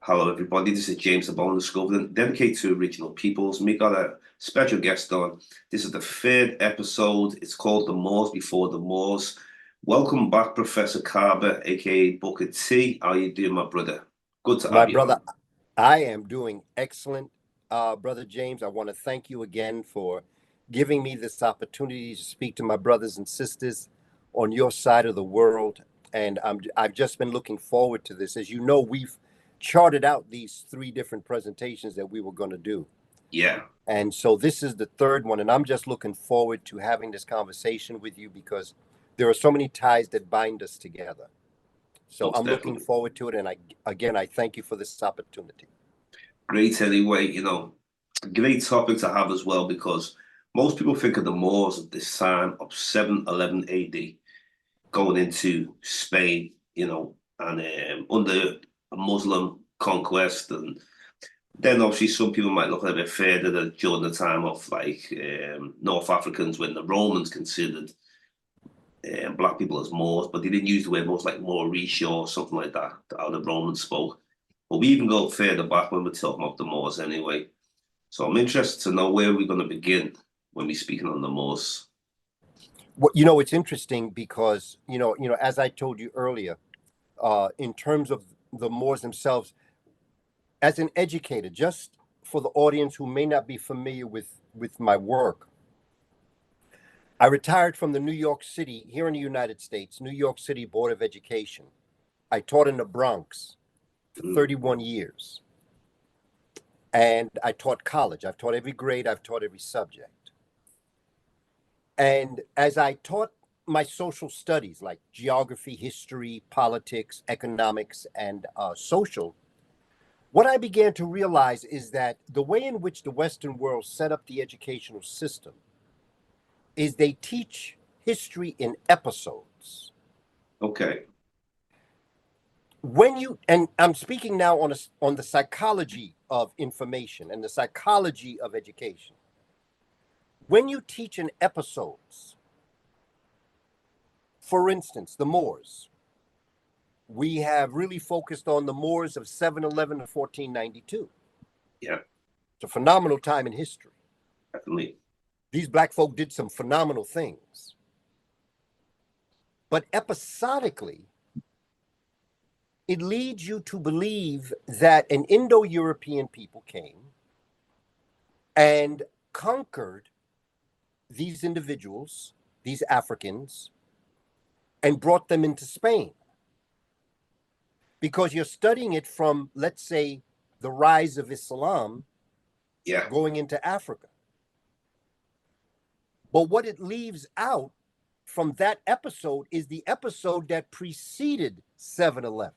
Hello, everybody. This is James Diboe, dedicated to original peoples. We got a special guest on. This is the third episode. It's called The Moors Before the Moors. Welcome back, Professor Kaba, aka Booker T. How you doing, my brother? Good to have you. My brother, I am doing excellent, Brother James. I want to thank you again for giving me this opportunity to speak to my brothers and sisters on your side of the world. And I've just been looking forward to this. As you know, we've charted out these 3 different presentations that we were going to do. Yeah. And so this is the 3rd one, and I'm just looking forward to having this conversation with you because there are so many ties that bind us together. So I'm looking forward to it, and I thank you for this opportunity. Great anyway, great topic to have as well, because most people think of the Moors at this time of 711 AD going into Spain, and under a Muslim conquest, and then obviously some people might look a bit further during the time of North Africans, when the Romans considered black people as Moors, but they didn't use the word Moors, like Moorish or something like that, how the Romans spoke. But we even go further back when we're talking about the Moors anyway. So I'm interested to know where we're going to begin when we're speaking on the Moors. Well, it's interesting because, as I told you earlier, in terms of the Moors themselves, as an educator, just for the audience who may not be familiar with my work, I retired from the New York City, here in the United States, New York City Board of Education. I taught in the Bronx for 31 years. And I taught college. I've taught every grade. I've taught every subject. And as I taught my social studies, like geography, history, politics, economics, and social, what I began to realize is that the way in which the Western world set up the educational system is they teach history in episodes. Okay. And I'm speaking now on the psychology of information and the psychology of education. When you teach in episodes, for instance, the Moors, we have really focused on the Moors of 711 to 1492. Yeah. It's a phenomenal time in history. Definitely. These black folk did some phenomenal things. But episodically, it leads you to believe that an Indo-European people came and conquered these individuals, these Africans, and brought them into Spain. Because you're studying it from, let's say, the rise of Islam going into Africa. But what it leaves out from that episode is the episode that preceded 711.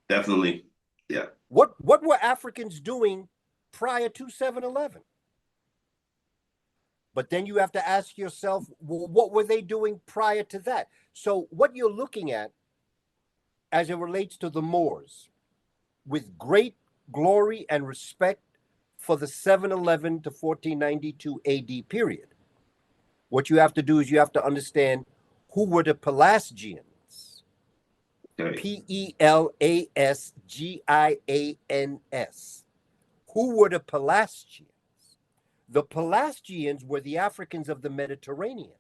Definitely, yeah. What were Africans doing prior to 711? But then you have to ask yourself, well, what were they doing prior to that? So what you're looking at as it relates to the Moors, with great glory and respect for the 711 to 1492 AD period, what you have to do is you have to understand who were the Pelasgians. Okay. Pelasgians. Who were the Pelasgians? The Pelasgians were the Africans of the Mediterranean.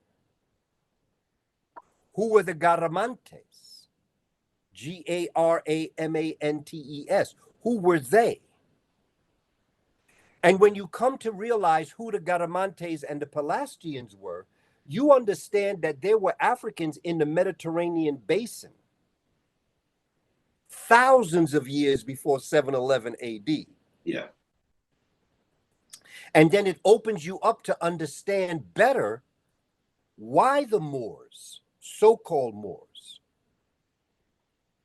Who were the Garamantes? Garamantes. Who were they? And when you come to realize who the Garamantes and the Pelasgians were, you understand that there were Africans in the Mediterranean basin thousands of years before 711 AD. Yeah. And then it opens you up to understand better why the Moors, so-called Moors,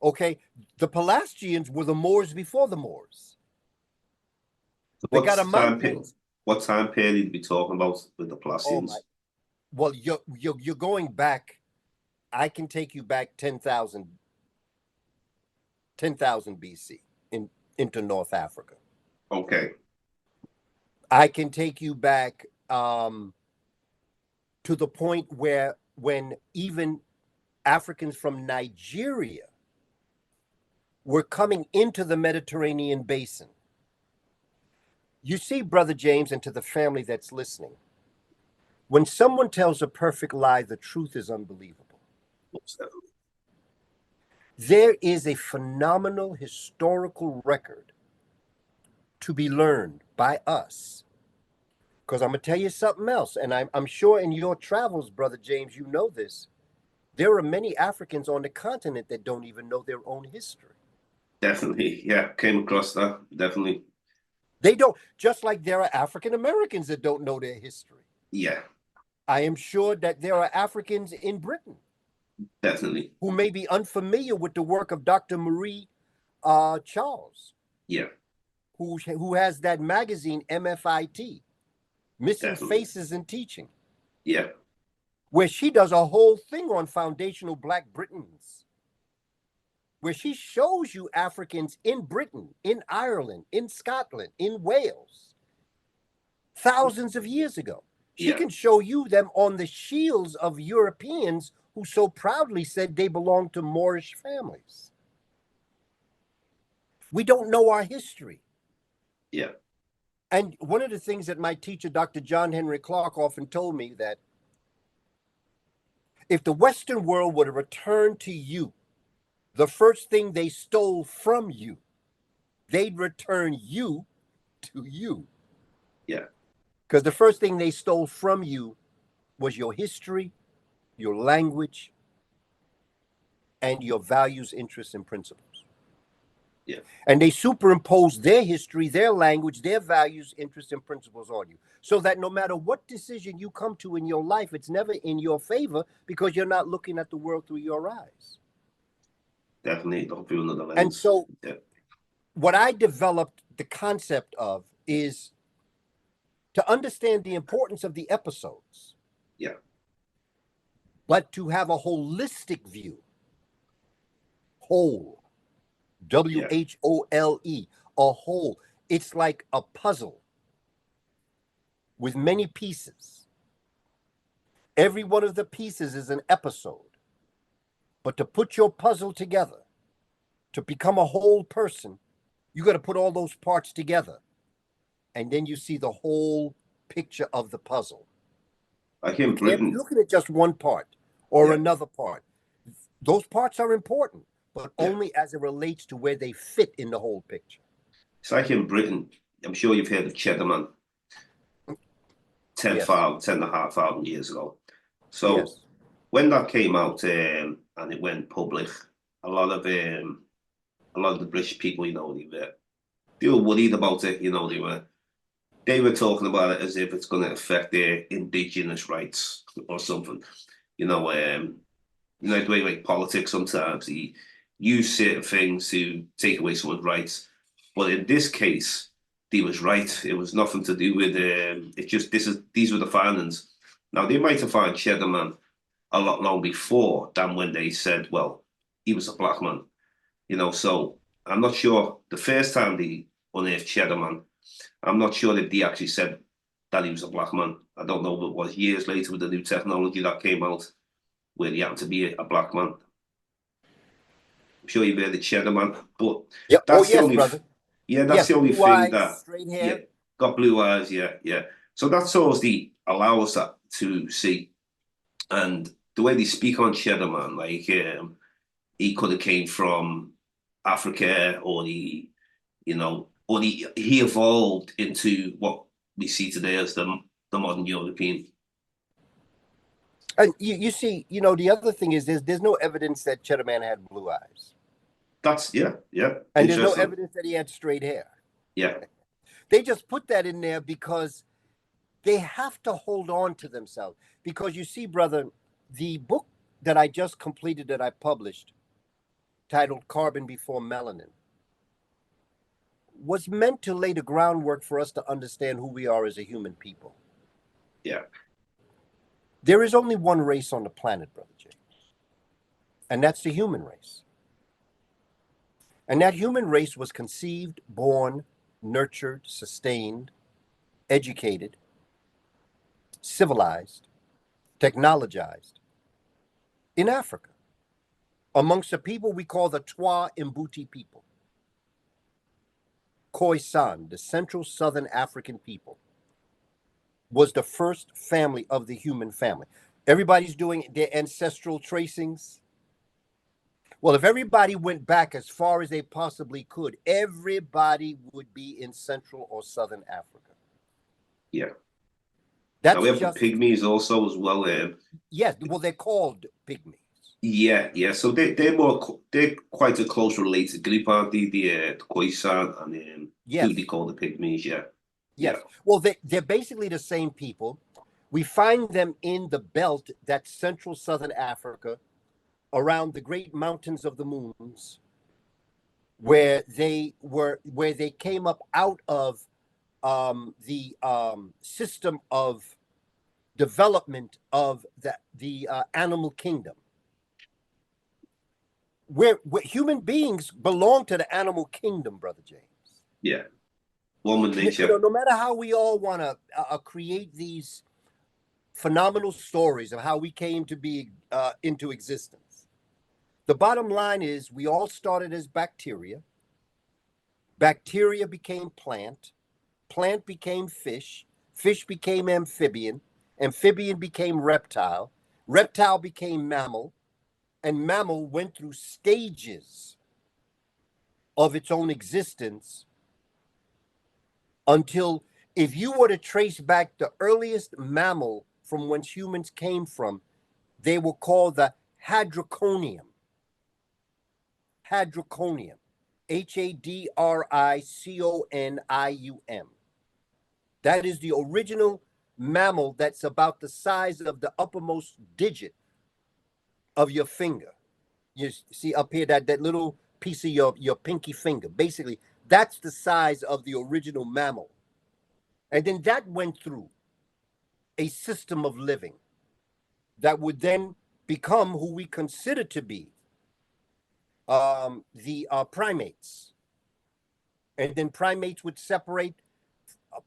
okay, the Pelasgians were the Moors before the Moors. What time period are we talking about with the Pelasgians? Well, you're going back. I can take you back 10,000 BC into North Africa. Okay. I can take you back to the point where when even Africans from Nigeria were coming into the Mediterranean basin. You see, Brother James, and to the family that's listening, when someone tells a perfect lie, the truth is unbelievable. There is a phenomenal historical record to be learned by us. Because I'm going to tell you something else, and I'm sure in your travels, Brother James, you know this. There are many Africans on the continent that don't even know their own history. Definitely, yeah, came across that, definitely. They don't, just like there are African Americans that don't know their history. Yeah. I am sure that there are Africans in Britain Definitely. who may be unfamiliar with the work of Dr. Marie Charles. Yeah. Who has that magazine, MFIT, Missing Definitely. Faces in Teaching. Yeah. Where she does a whole thing on foundational Black Britons, where she shows you Africans in Britain, in Ireland, in Scotland, in Wales, thousands of years ago. She can show you them on the shields of Europeans who so proudly said they belonged to Moorish families. We don't know our history. Yeah. And one of the things that my teacher, Dr. John Henry Clark, often told me that if the Western world were to return to you, the first thing they stole from you, they'd return you to you. Yeah. Because the first thing they stole from you was your history, your language, and your values, interests, and principles. Yeah. And they superimpose their history, their language, their values, interests, and principles on you. So that no matter what decision you come to in your life, it's never in your favor because you're not looking at the world through your eyes. Definitely, don't feel another lens. And so what I developed the concept of is to understand the importance of the episodes. Yeah. But to have a holistic view. Whole. W-H-O-L-E. A whole. It's like a puzzle with many pieces. Every one of the pieces is an episode. But to put your puzzle together, to become a whole person, you got to put all those parts together. And then you see the whole picture of the puzzle. Like in You Britain. can't be looking at just one part or another part. Those parts are important, but only as it relates to where they fit in the whole picture. It's like in Britain. I'm sure you've heard of Cheddar Man. 10,500 years ago. So when that came out and it went public, a lot of the British people, they were worried about it. They were talking about it as if it's going to affect their indigenous rights or something. The way like politics sometimes they use certain things to take away someone's rights, but in this case, he was right. It was nothing to do with it's just these were the findings. Now they might have found Cheddar Man a lot long before than when they said, well, he was a black man. So I'm not sure the first time they unearthed Cheddar Man, I'm not sure that they actually said that he was a black man. I don't know if it was years later with the new technology that came out where he happened to be a black man. I'm sure you've heard the Cheddar Man, but that's the only brother. That's the only thing that straight hair. Got blue eyes, yeah. So that's always allow us to see. And the way they speak on Cheddar Man, like he could have came from Africa, or he evolved into what we see today as the modern European. And you see, the other thing is there's no evidence that Cheddar Man had blue eyes. That's And there's no evidence that he had straight hair. Yeah. They just put that in there because they have to hold on to themselves. Because you see, brother, the book that I just completed that I published, titled Carbon Before Melanin, was meant to lay the groundwork for us to understand who we are as a human people. Yeah. There is only one race on the planet, Brother James, and that's the human race. And that human race was conceived, born, nurtured, sustained educated, civilized, technologized in Africa, amongst the people we call the Twa Mbuti people. Khoisan, the Central Southern African people, was the first family of the human family. Everybody's doing their ancestral tracings. Well, if everybody went back as far as they possibly could, everybody would be in Central or Southern Africa. Yeah. That's now we have just, the pygmies also as well. yes, well, they're called pygmies. Yeah. So they're quite a close related group, aren't they? The Khoisan and Yes. who they call the pygmies. Yeah. Yes. Yeah. Well, they're basically the same people. We find them in the belt that's Central Southern Africa, around the great mountains of the moons, where they came up out of the system of development of the animal kingdom, where human beings belong to the animal kingdom, Brother James. Yeah. One with nature. No matter how we all want to create these phenomenal stories of how we came to be into existence, the bottom line is we all started as bacteria. Bacteria became plant. Plant became fish. Fish became amphibian. Amphibian became reptile. Reptile became mammal. And mammal went through stages of its own existence until, if you were to trace back the earliest mammal from whence humans came from, they were called the Hadroconium. Hadroconium. Hadriconium. That is the original mammal that's about the size of the uppermost digit of your finger. You see up here, that little piece of your pinky finger. Basically, that's the size of the original mammal. And then that went through a system of living that would then become who we consider to be the primates. And then primates would separate.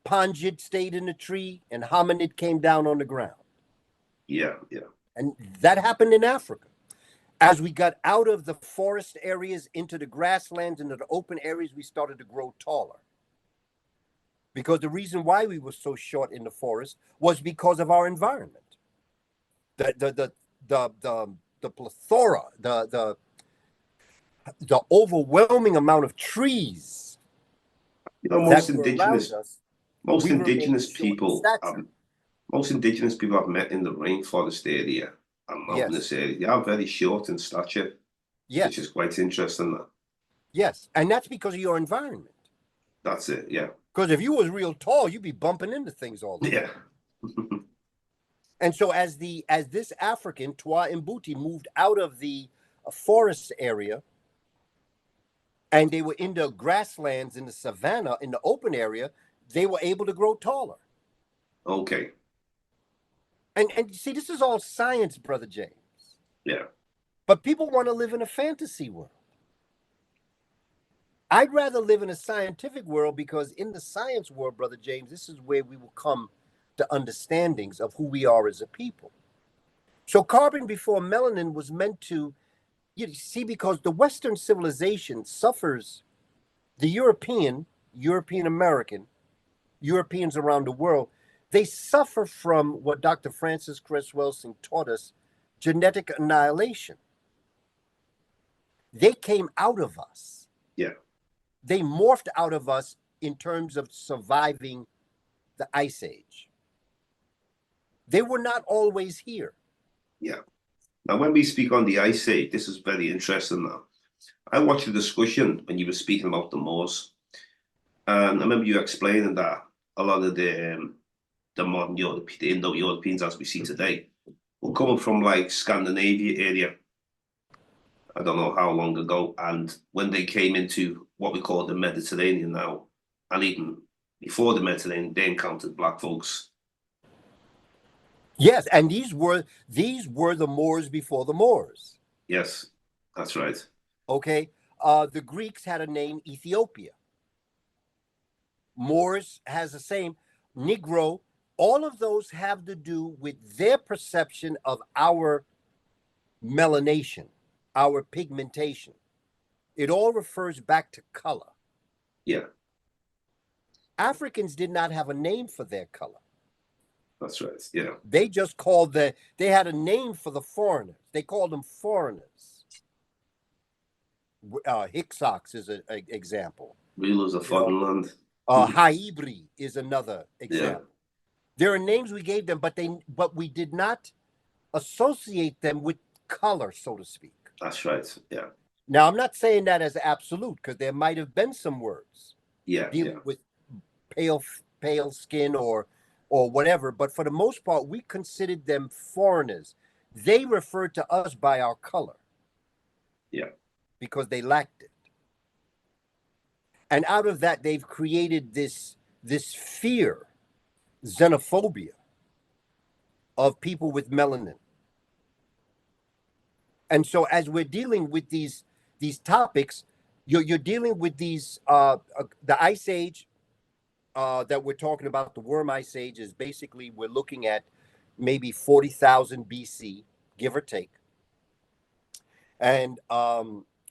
Pangid stayed in the tree and hominid came down on the ground. Yeah. And that happened in Africa. As we got out of the forest areas into the grasslands, into the open areas, we started to grow taller. Because the reason why we were so short in the forest was because of our environment. The plethora, the overwhelming amount of trees. Most indigenous people I've met in the rainforest area and mountainous area, they are very short in stature. Yes. Which is quite interesting. Yes, and that's because of your environment. That's it, yeah. Because if you was real tall, you'd be bumping into things all the time. Yeah. And so as this African, Twa Mbuti, moved out of the forest area, and they were in the grasslands, in the savannah, in the open area, they were able to grow taller. Okay. And see, this is all science, Brother James. Yeah. But people want to live in a fantasy world. I'd rather live in a scientific world, because in the science world, Brother James, this is where we will come to understandings of who we are as a people. So carbon before melanin was meant to, you see, because the Western civilization suffers, the European American, Europeans around the world, they suffer from what Dr. Francis Cress Welsing taught us, genetic annihilation. They came out of us. Yeah. They morphed out of us in terms of surviving the Ice Age. They were not always here. Yeah. Now, when we speak on the Ice Age, this is very interesting now. I watched a discussion when you were speaking about the Moors. And I remember you explaining that a lot of the modern the Indo-Europeans, as we see today, were coming from like Scandinavia area. I don't know how long ago. And when they came into what we call the Mediterranean now, and even before the Mediterranean, they encountered black folks. Yes, and these were the Moors before the Moors. Yes, that's right. Okay, the Greeks had a name, Ethiopia. Moors has the same. Negro, all of those have to do with their perception of our melanation, our pigmentation. It all refers back to color. Yeah, Africans did not have a name for their color. that's right. Yeah. They just called they had a name for the foreigners. They called them foreigners. Hickox is an example. Rulers of foreign land. Haibri is another example. Yeah. There are names we gave them, but we did not associate them with color, so to speak. That's right. Yeah. Now, I'm not saying that as absolute, because there might have been some words dealing with pale skin or whatever, but for the most part, we considered them foreigners. They referred to us by our color. Yeah. Because they lacked it. And out of that, they've created this fear, xenophobia of people with melanin. And so as we're dealing with these topics, you're dealing with these, the Ice Age that we're talking about, the Worm Ice Age, is basically we're looking at maybe 40,000 BC, give or take. And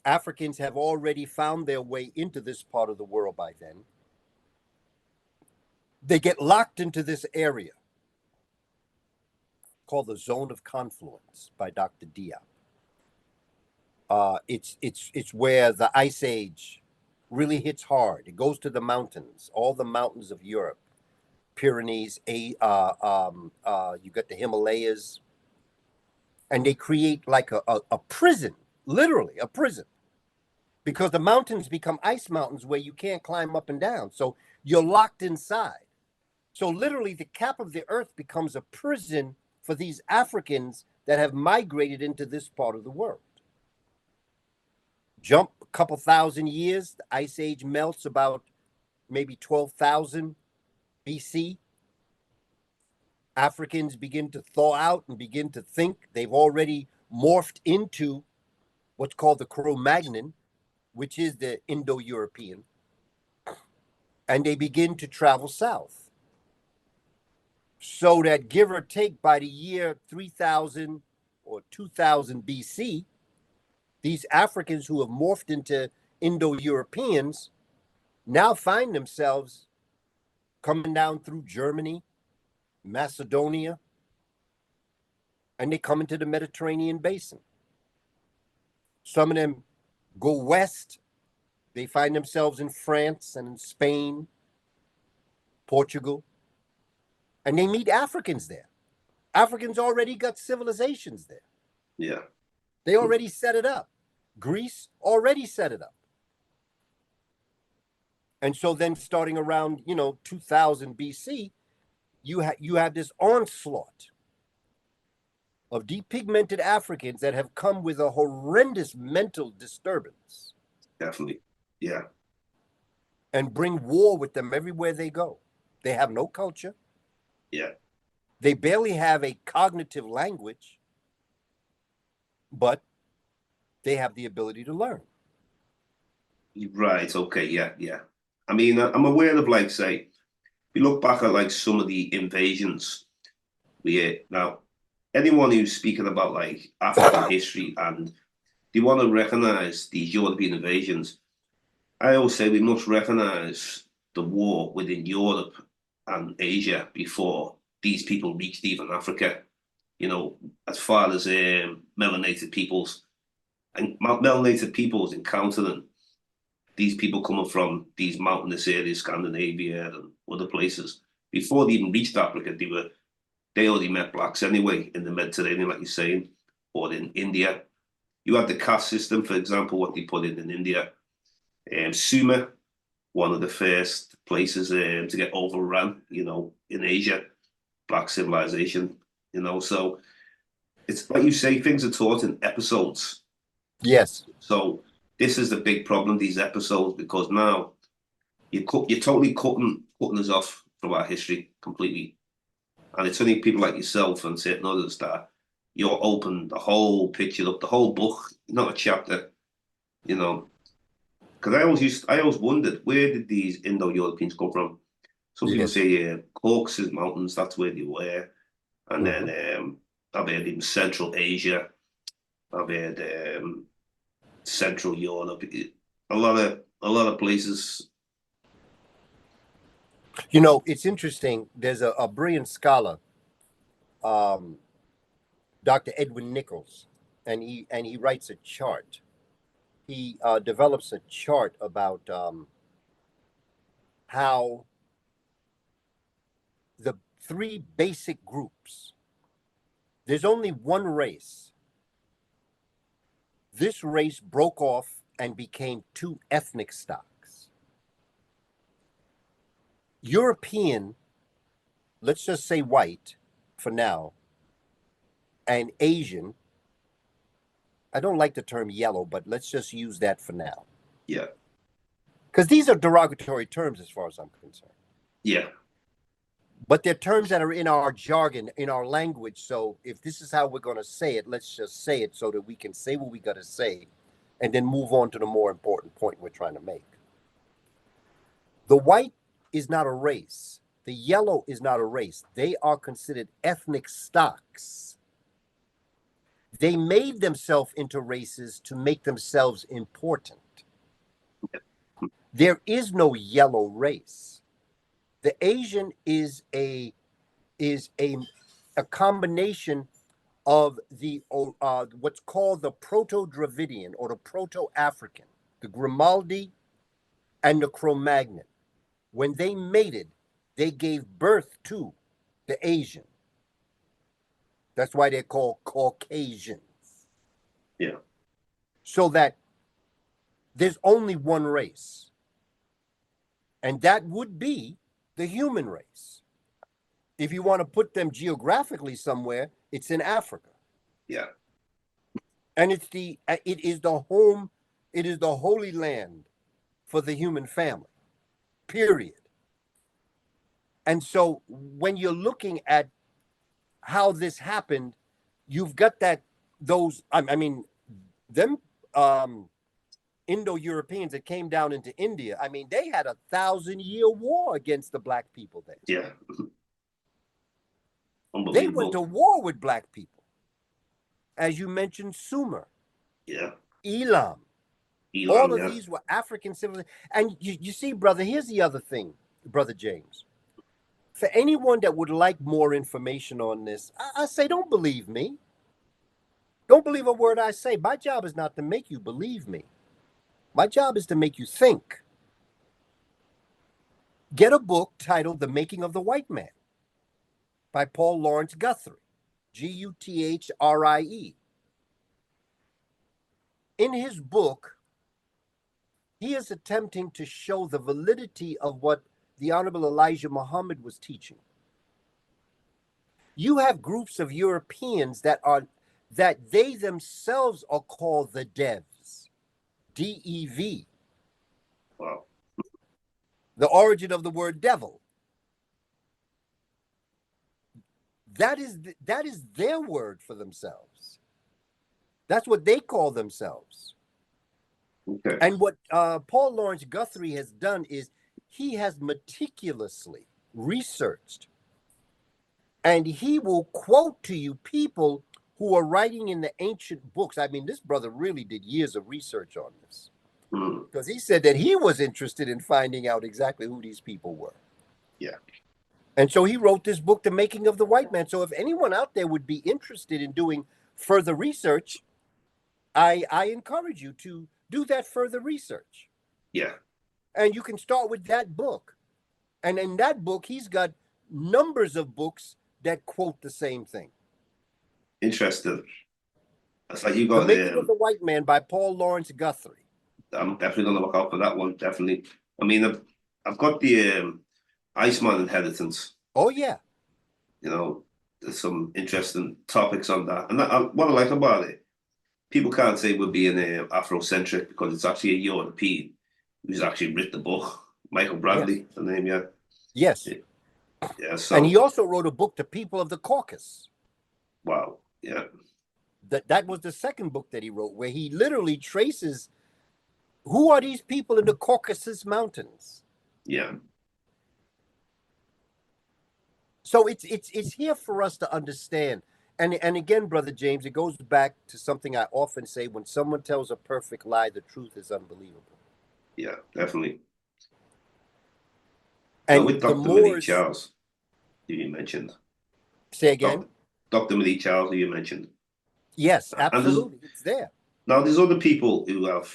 Africans have already found their way into this part of the world by then. They get locked into this area called the Zone of Confluence by Dr. Diboe. It's where the Ice Age really hits hard. It goes to the mountains, all the mountains of Europe, Pyrenees, you got the Himalayas, and they create like a prison, literally a prison, because the mountains become ice mountains where you can't climb up and down. So you're locked inside. So literally the cap of the earth becomes a prison for these Africans that have migrated into this part of the world. Jump a couple thousand years, the Ice Age melts about maybe 12,000 BC. Africans begin to thaw out and begin to think. They've already morphed into what's called the Cro-Magnon, which is the Indo-European, and they begin to travel south. So that, give or take, by the year 3000 or 2000 BC, these Africans who have morphed into Indo-Europeans now find themselves coming down through Germany, Macedonia, and they come into the Mediterranean basin. Some of them go west. They find themselves in France and in Spain, Portugal, and they meet Africans there. Africans already got civilizations there. Yeah. They already set it up. Greece already set it up. And so then starting around, 2000 BC, you have this onslaught of depigmented Africans that have come with a horrendous mental disturbance. Definitely. Yeah. And bring war with them everywhere they go. They have no culture. Yeah. They barely have a cognitive language, but they have the ability to learn. Right. Okay. Yeah. Yeah. I mean, I'm aware of, like, say, we look back at like some of the invasions. Now, anyone who's speaking about like African history and they want to recognize these European invasions, I always say we must recognize the war within Europe and Asia before these people reached even Africa. As far as melanated peoples and melanated peoples encountering these people coming from these mountainous areas, Scandinavia and other places, before they even reached Africa, they already met blacks anyway in the Mediterranean, like you're saying, or in India. You had the caste system, for example, what they put in India. Sumer, one of the first places to get overrun, in Asia, black civilization, so it's like you say, things are taught in episodes. Yes. So this is the big problem, these episodes, because now you're totally cutting us off from our history completely. And it's only people like yourself and certain others that you're open the whole picture up, the whole book, not a chapter, Because I always wondered, where did these Indo-Europeans come from? Some people Yes. say Caucasus Mountains, that's where they were. And Mhm. then I've heard even Central Asia. I've heard Central Europe. A lot of places. You know, it's interesting. There's a brilliant scholar, um, Dr. Edwin Nichols, and he writes a chart. He develops a chart about how the three basic groups. There's only one race. This race broke off and became two ethnic stocks. European, let's just say white for now, and Asian. I don't like the term yellow, but let's just use that for now. Yeah. Because these are derogatory terms as far as I'm concerned. Yeah. But they're terms that are in our jargon, in our language. So if this is how we're going to say it, let's just say it so that we can say what we got to say and then move on to the more important point we're trying to make. The white is not a race. The yellow is not a race. They are considered ethnic stocks. They made themselves into races to make themselves important. There is no yellow race. The Asian is a combination of the what's called the Proto-Dravidian or the Proto-African, the Grimaldi and the Cro-Magnon. When they mated, they gave birth to the Asian. That's why they're called Caucasians. Yeah. So that there's only one race, and that would be the human race. If you want to put them geographically somewhere, it's in Africa. Yeah. And it is the home, it is the holy land for the human family, period. And so when you're looking at how this happened, you've got them Indo-Europeans that came down into India. I mean, they had 1,000-year war against the black people there. Yeah. They went Unbelievable. to war with black people. As you mentioned, Sumer, Yeah. Elam. All of these were African civilizations. And you see, brother, here's the other thing, Brother James. For anyone that would like more information on this, I say, don't believe me. Don't believe a word I say. My job is not to make you believe me. My job is to make you think. Get a book titled The Making of the White Man by Paul Laurence Guthrie, Guthrie. In his book, he is attempting to show the validity of what the Honorable Elijah Muhammad was teaching. You have groups of Europeans that they themselves are called the Devs, D-E-V. Wow. The origin of the word devil. That is their word for themselves. That's what they call themselves. Okay. And what Paul Laurence Guthrie has done is he has meticulously researched, and he will quote to you people who are writing in the ancient books. I mean, this brother really did years of research on this, because he said that he was interested in finding out exactly who these people were. Yeah. And so he wrote this book, The Making of the White Man. So if anyone out there would be interested in doing further research, I encourage you to do that further research. Yeah. And you can start with that book. And in that book, he's got numbers of books that quote the same thing. Interesting. It's like you The got Making of the White Man by Paul Laurence Guthrie. I'm definitely gonna look out for that one. Definitely. I mean, I've got the Iceman Inheritance. Oh, yeah. You know, there's some interesting topics on that, and what I like about it, people can't say we're being Afrocentric because it's actually a European who's actually written the book. Michael Bradley, Yes. the name, yeah. Yes. Yeah. So. And he also wrote a book, The People of the Caucasus. Wow. Yeah. That was the second book that he wrote, where he literally traces who are these people in the Caucasus Mountains. Yeah. So it's here for us to understand. And again, Brother James, it goes back to something I often say: when someone tells a perfect lie, the truth is unbelievable. Yeah, definitely. Now And with the Dr. Malik Moors, Charles, who you mentioned, say again, Dr. Dr. Malik Charles, who you mentioned, yes, and there's absolutely, it's there. now there's other people who have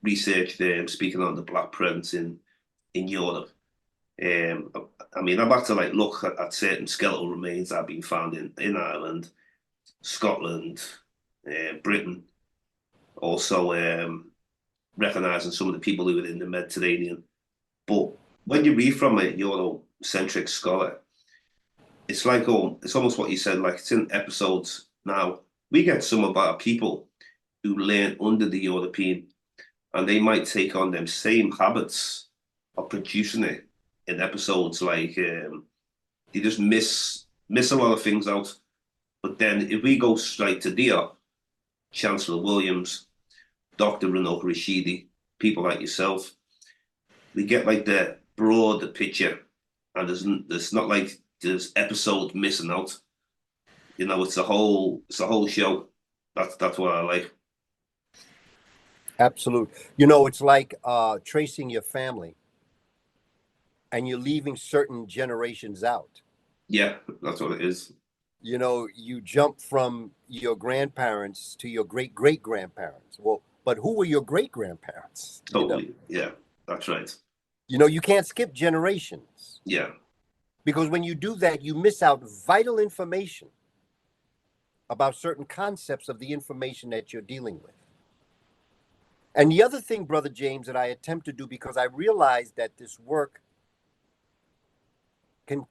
researched speaking on the Black Presence in Europe. Um, I mean, I've had to like look at certain skeletal remains that have been found in Ireland, Scotland, Britain, also recognizing some of the people who were in the Mediterranean. But when you read from a Eurocentric scholar, it's like it's almost what you said, like it's in episodes now. We get some of our people who learn under the European, and they might take on them same habits of producing it in episodes. Like they just miss a lot of things out. But then if we go straight to Diop, Chancellor Williams, Dr. Renaud Rashidi, people like yourself, we get like the broader picture, and there's not like there's episode missing out. You know, it's a whole show. That's what I like. Absolutely. You know, it's like tracing your family and you're leaving certain generations out. Yeah, that's what it is. You know, you jump from your grandparents to your great great grandparents. Well, but who were your great grandparents? Totally. Yeah, that's right. You can't skip generations Yeah, because when you do that, you miss out vital information about certain concepts of the information that you're dealing with. And the other thing, Brother James, that I attempt to do because I realize that this work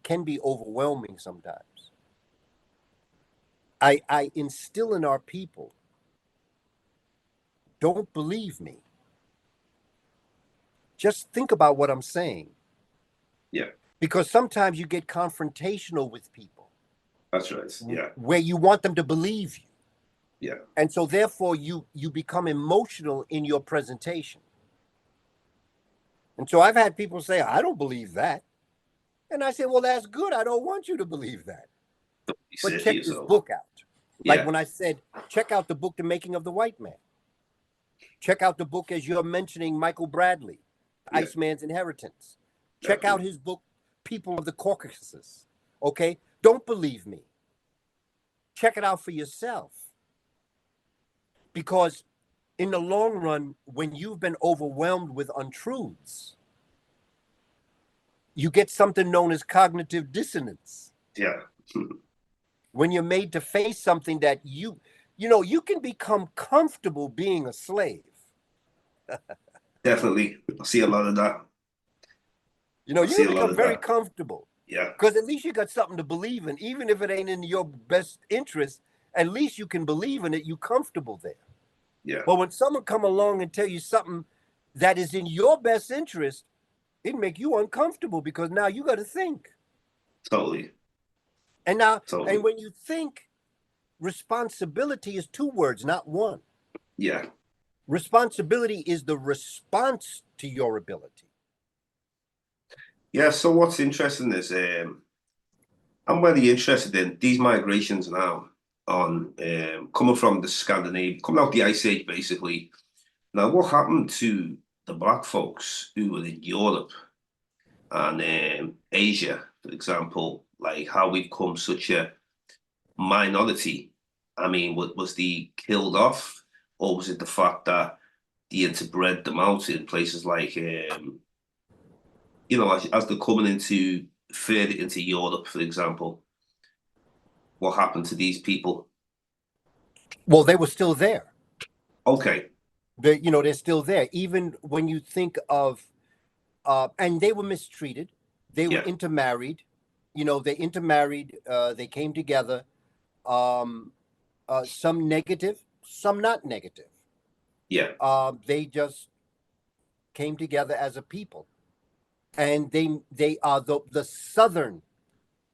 can be overwhelming sometimes. I instill in our people, don't believe me. Just think about what I'm saying. yeah, Because sometimes you get confrontational with people that's right. Yeah, where you want them to believe you. yeah, And so therefore you become emotional in your presentation. And so I've had people say, I don't believe that. And I say, well, that's good. I don't want you to believe that. you But say it to check this yourself. book out. Like Yeah, when I said, check out the book, The Making of the White Man. Check out the book, as you're mentioning, Michael Bradley, yeah, Iceman's Inheritance. Check out definitely. his book, People of the Caucasus. Okay? Don't believe me. Check it out for yourself. Because in the long run, when you've been overwhelmed with untruths, you get something known as cognitive dissonance. Yeah, When you're made to face something that you can become comfortable being a slave. definitely. I see a lot of that. I You see can a lot become of very that. comfortable Yeah, because at least you got something to believe in. Even if it ain't in your best interest, at least you can believe in it. You comfortable there. yeah, But when someone come along and tell you something that is in your best interest, it make you uncomfortable because now you got to think. totally, And totally. when you think, responsibility is two words, not one. Yeah, Responsibility is the response to your ability. yeah. So what's interesting is I'm really interested in these migrations now on coming from the Scandinavia, coming out the Ice Age, basically. Now, what happened to the black folks who were in Europe and Asia, for example, like how we've come such a minority? I mean, was the killed off, or was it the fact that they interbred them out in places like, as they're coming into further into Europe, for example? What happened to these people? Well, they were still there. Okay, They're still there. Even when you think of, and they were mistreated. They were yeah, intermarried. They intermarried. They came together. Um, some negative, some not negative. yeah, They just came together as a people, and they are the southern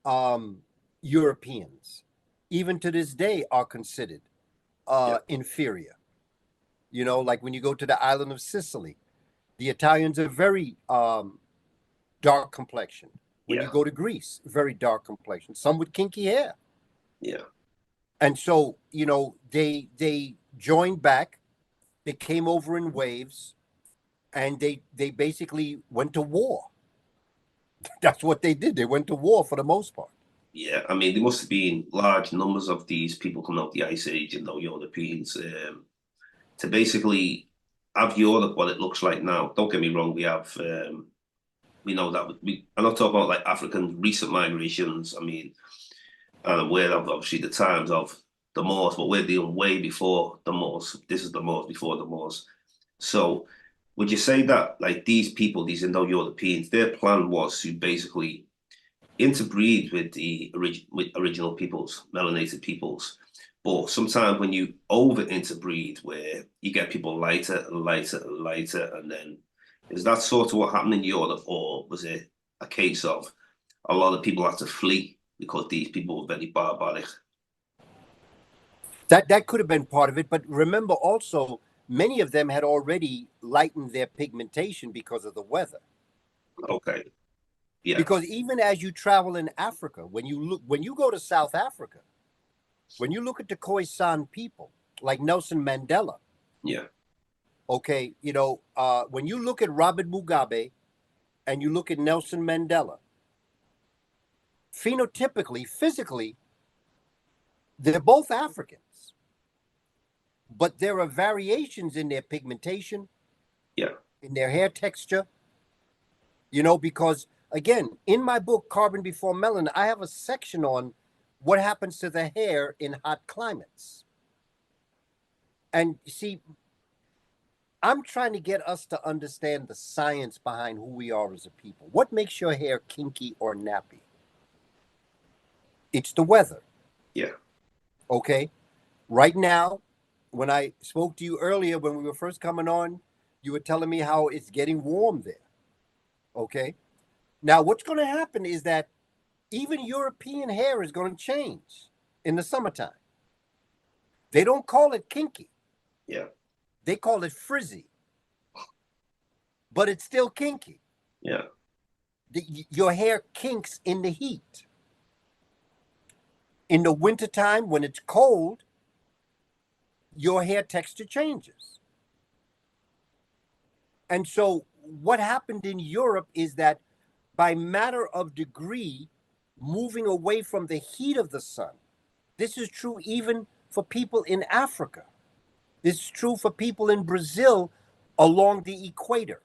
um, Europeans, even to this day, are considered yeah, inferior. Like when you go to the island of Sicily, the Italians are very dark complexion, When Yeah. you go to Greece, very dark complexion, some with kinky hair. Yeah. And so, you know, they joined back, they came over in waves, and they basically went to war. That's what they did. They went to war for the most part. Yeah, I mean, there must have been large numbers of these people coming out the Ice Age, you know, Europeans, to basically have Europe what it looks like now. Don't get me wrong, we know that I'm not talking about like African recent migrations. I mean, I'm aware of obviously the times of the Moors, but we're dealing way before the Moors. This is the Moors before the Moors. So, would you say that like these people, these Indo-Europeans, their plan was to basically interbreed with the original peoples, melanated peoples? But sometimes when you over interbreed, where you get people lighter and lighter and lighter, and then is that sort of what happened in Europe, or was it a case of a lot of people had to flee because these people were very barbaric? That could have been part of it, but remember also many of them had already lightened their pigmentation because of the weather. Okay. Yeah. Because even as you travel in Africa, when you go to South Africa, when you look at the Khoisan people, like Nelson Mandela, Yeah. okay, you know, when you look at Robert Mugabe and you look at Nelson Mandela, phenotypically, physically, they're both Africans, but there are variations in their pigmentation, Yeah. in their hair texture, you know, because again, in my book, Carbon Before Melanin, I have a section on what happens to the hair in hot climates. And you see, I'm trying to get us to understand the science behind who we are as a people. What makes your hair kinky or nappy? It's the weather. Yeah. Okay. Right now, when I spoke to you earlier, when we were first coming on, you were telling me how it's getting warm there. Okay. Now, what's going to happen is that even European hair is going to change in the summertime. They don't call it kinky. Yeah. They call it frizzy. But it's still kinky. Yeah. Your hair kinks in the heat. In the wintertime, when it's cold, your hair texture changes. And so what happened in Europe is that by matter of degree, moving away from the heat of the sun, this is true even for people in Africa. This is true for people in Brazil along the equator.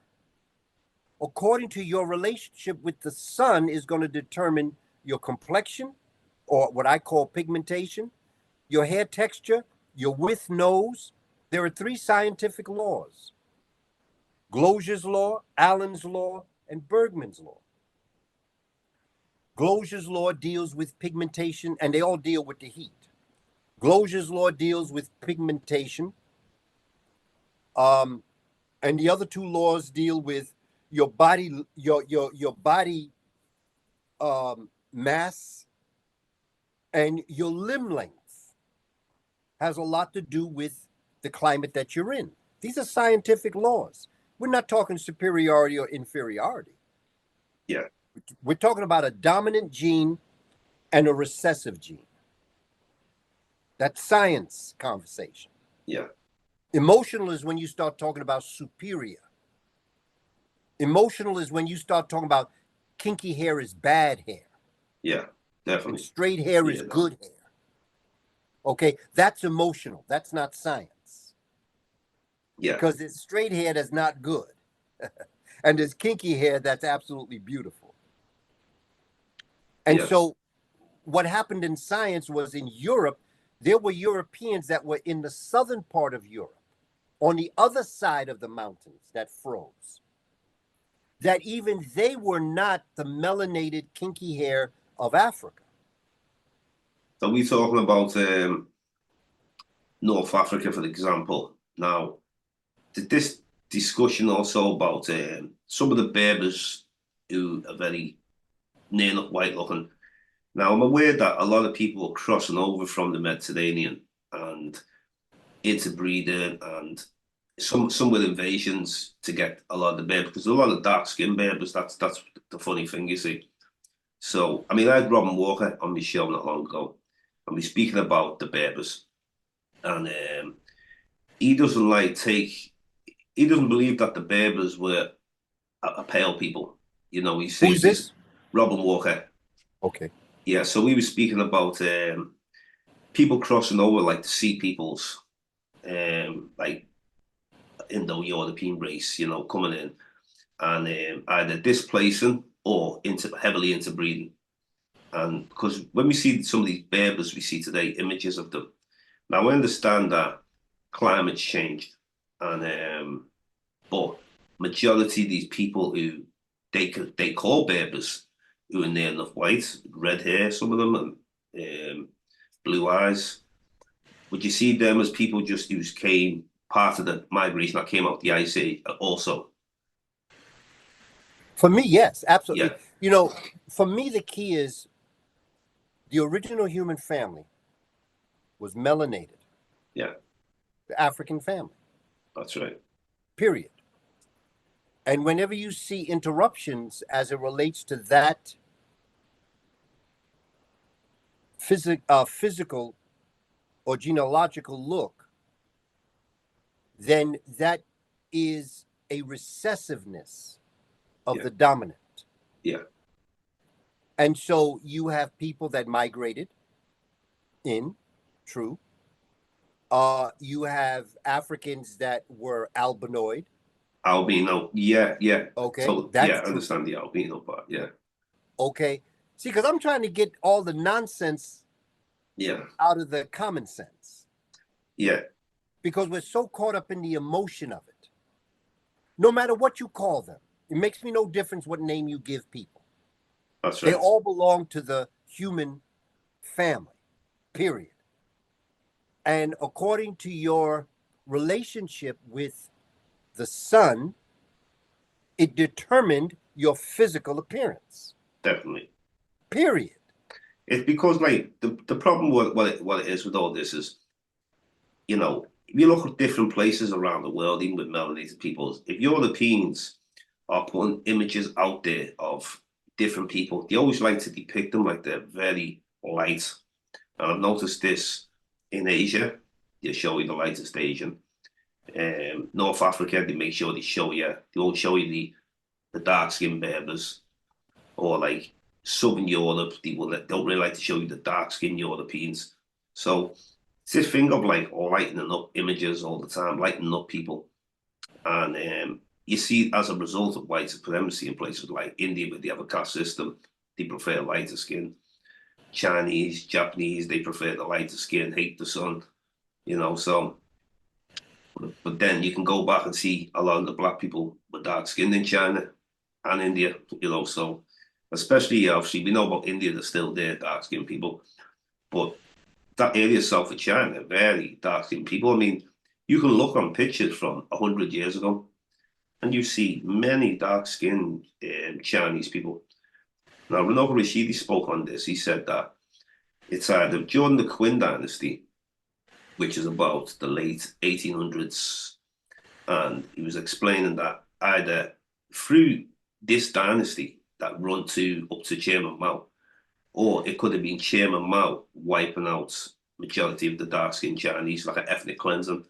According to your relationship with the sun is going to determine your complexion, or what I call pigmentation, your hair texture, your width nose. There are 3 scientific laws: Glosier's law, Allen's law, and Bergman's law. Glosier's law deals with pigmentation, and they all deal with the heat. Glosier's law deals with pigmentation, and the other 2 laws deal with your body, your body mass, and your limb length. Has a lot to do with the climate that you're in. These are scientific laws. We're not talking superiority or inferiority. Yeah. We're talking about a dominant gene and a recessive gene. That's science conversation. Yeah. Emotional is when you start talking about superior. Emotional is when you start talking about kinky hair is bad hair. Yeah. Definitely. And straight hair is good hair. Okay, that's emotional. That's not science. Yeah. Because there's straight hair that's not good. And there's kinky hair that's absolutely beautiful. And so what happened in science was in Europe, there were Europeans that were in the southern part of Europe, on the other side of the mountains that froze, that even they were not the melanated kinky hair of Africa. So we're talking about North Africa, for example. Now, did this discussion also about some of the Berbers who are very near enough white looking? Now, I'm aware that a lot of people are crossing over from the Mediterranean and interbreeding, and some with invasions to get a lot of the Berbers, because a lot of dark skinned Berbers. That's the funny thing, you see. So, I mean, I had Robin Walker on my show not long ago, and we're speaking about the Berbers, and he doesn't he doesn't believe that the Berbers were a pale people. You know, he Who is says this this? Robin Walker. Okay. Yeah, so we were speaking about people crossing over, like the sea peoples, like Indo-European race, you know, coming in and either displacing or into heavily interbreeding. And because when we see some of these Berbers we see today, images of them. Now I understand that climate's changed, and but majority of these people who they call Berbers, who are near enough white, red hair, some of them, and blue eyes. Would you see them as people just who came part of the migration that came out the Ice Age also? For me, yes, absolutely. Yeah, You know, for me, the key is the original human family was melanated, yeah, the African family, that's right. period. And whenever you see interruptions as it relates to that physical or genealogical look, then that is a recessiveness of Yeah, the dominant. yeah, And so you have people that migrated in, true. You have Africans that were albinoid. albino. Yeah, yeah. Okay, So yeah, that's I true. understand the albino part. Yeah, Okay. See, because I'm trying to get all the nonsense yeah, out of the common sense yeah. because we're so caught up in the emotion of it. No matter what you call them, it makes me no difference what name you give people. That's They right. all belong to the human family, period. And according to your relationship with the sun, it determined your physical appearance, Definitely. period. It's because like the problem with what it is with all this is, you know, if you look at different places around the world, even with melanated peoples, if Europeans are putting images out there of different people, they always like to depict them like they're very light. And I've noticed this in Asia. They show you the lightest Asian. North Africa, they make sure they show you. They won't show you the dark skinned Berbers, or like Southern Europe. Don't really like to show you the dark skinned Europeans. So it's this thing of like lightening up images all the time, lightening up people, and you see as a result of white supremacy in places like India, where they have a caste system, they prefer lighter skin. Chinese, Japanese, they prefer the lighter skin, hate the sun, you know. So, but then you can go back and see a lot of the black people with dark skin in China and India, you know. So, especially obviously, we know about India, there's still there, dark skinned people, but that area south of China, very dark skinned people. I mean, you can look on pictures from 100 years ago and you see many dark skinned Chinese people. Now, Renoka Rashidi spoke on this. He said that it's either during the Qin dynasty, which is about the late 1800s, and he was explaining that either through this dynasty that run to up to Chairman Mao, or it could have been Chairman Mao wiping out majority of the dark-skinned Chinese, like an ethnic cleansing.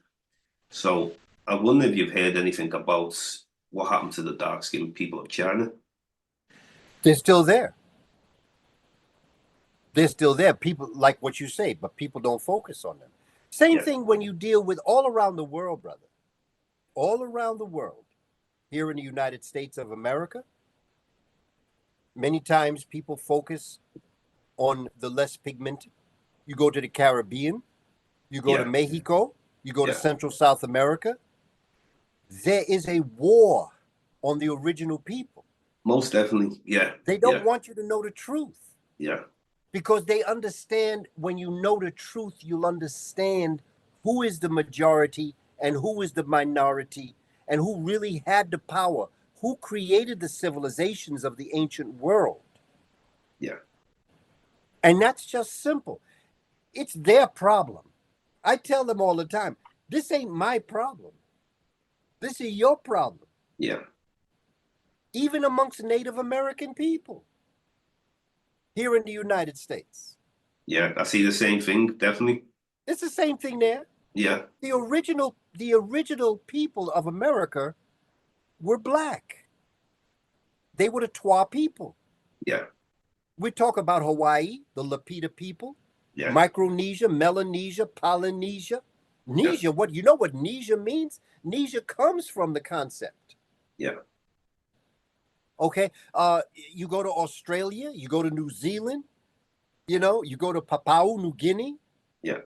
So I wonder if you've heard anything about what happened to the dark-skinned people of China. They're still there. They're still there. People like what you say, but people don't focus on them. Same Yeah, thing when you deal with all around the world, brother. All around the world. Here in the United States of America, many times people focus on the less pigmented. You go to the Caribbean, you go to yeah, Mexico, you go to yeah. Central South America. There is a war on the original people. Most definitely. Yeah, They don't yeah, want you to know the truth yeah, because they understand when you know the truth, you'll understand who is the majority and who is the minority and who really had the power, who created the civilizations of the ancient world. yeah. And that's just simple. It's their problem. I tell them all the time, this ain't my problem. This is your problem. Yeah. Even amongst Native American people. here in the United States. Yeah, I see the same thing, definitely. It's the same thing there. Yeah. The original people of America were black. They were the Twa people. Yeah. We talk about Hawaii, the Lapita people, Yeah. Micronesia, Melanesia, Polynesia. Nesia, Yeah. what you know what Nesia means? Nesia comes from the concept. Yeah. Okay. You go to Australia, you go to New Zealand, you go to Papua New Guinea. Yeah.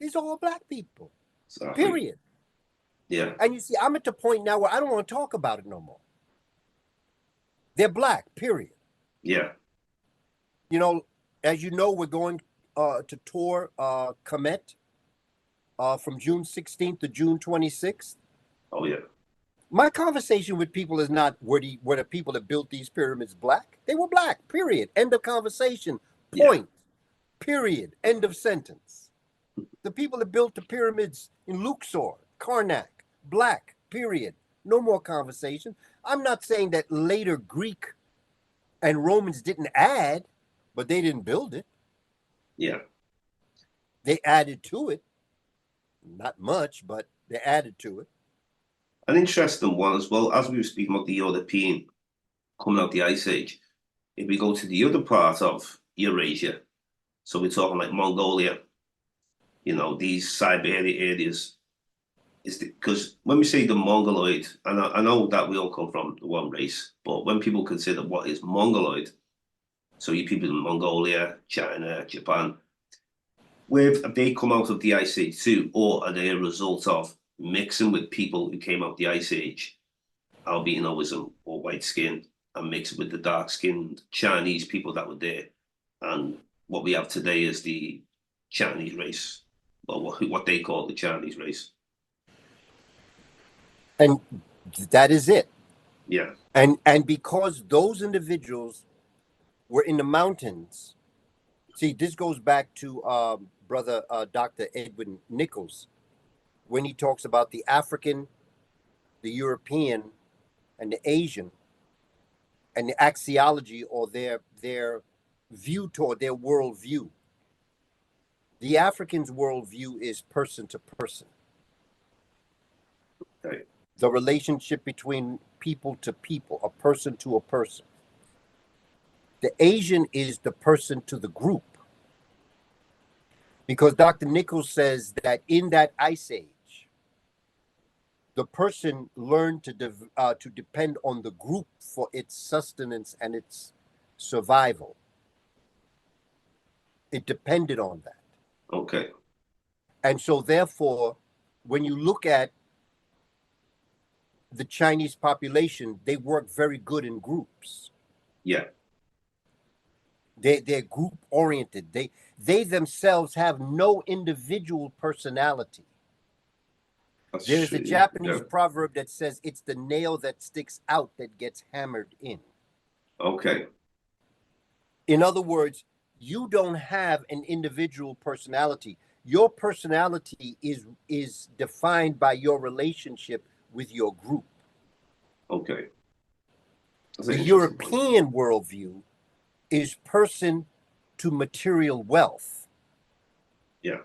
These are all black people. Exactly. Period. Yeah. And you see, I'm at the point now where I don't want to talk about it no more. They're black, period. Yeah. As you know, we're going to tour Kamene from June 16th to June 26th. Oh, yeah. My conversation with people is not were the people that built these pyramids black. They were black, period. End of conversation. Point. Yeah. Period. End of sentence. The people that built the pyramids in Luxor, Karnak, black, period. No more conversation. I'm not saying that later Greek and Romans didn't add, but they didn't build it. Yeah. They added to it. Not much, but they added to it. An interesting one as well, as we were speaking about the European coming out the Ice Age, if we go to the other part of Eurasia, so we're talking like Mongolia, these Siberia areas, because when we say the Mongoloid, and I know that we all come from the one race, but when people consider what is Mongoloid, so you people in Mongolia, China, Japan, have they come out of the Ice Age too, or are they a result of mixing with people who came out the Ice Age, albinism or white skin, and mixing with the dark-skinned Chinese people that were there, and what we have today is the Chinese race, or what they call the Chinese race. And that is it. Yeah. And because those individuals were in the mountains, see, this goes back to brother Dr. Edwin Nichols, when he talks about the African, the European, and the Asian, and the axiology, or their view toward their worldview. The African's worldview is person to person. Okay. The relationship between people to people, a person to a person. The Asian is the person to the group. Because Dr. Nichols says that in that Ice Age, the person learned to depend on the group for its sustenance and its survival. It depended on that. Okay. And so therefore, when you look at the Chinese population, they work very good in groups. Yeah. They're group oriented. They themselves have no individual personality. There's a Japanese proverb that says it's the nail that sticks out that gets hammered in. Okay. In other words, you don't have an individual personality. Your personality is defined by your relationship with your group. Okay. The European worldview is person to material wealth. Yeah.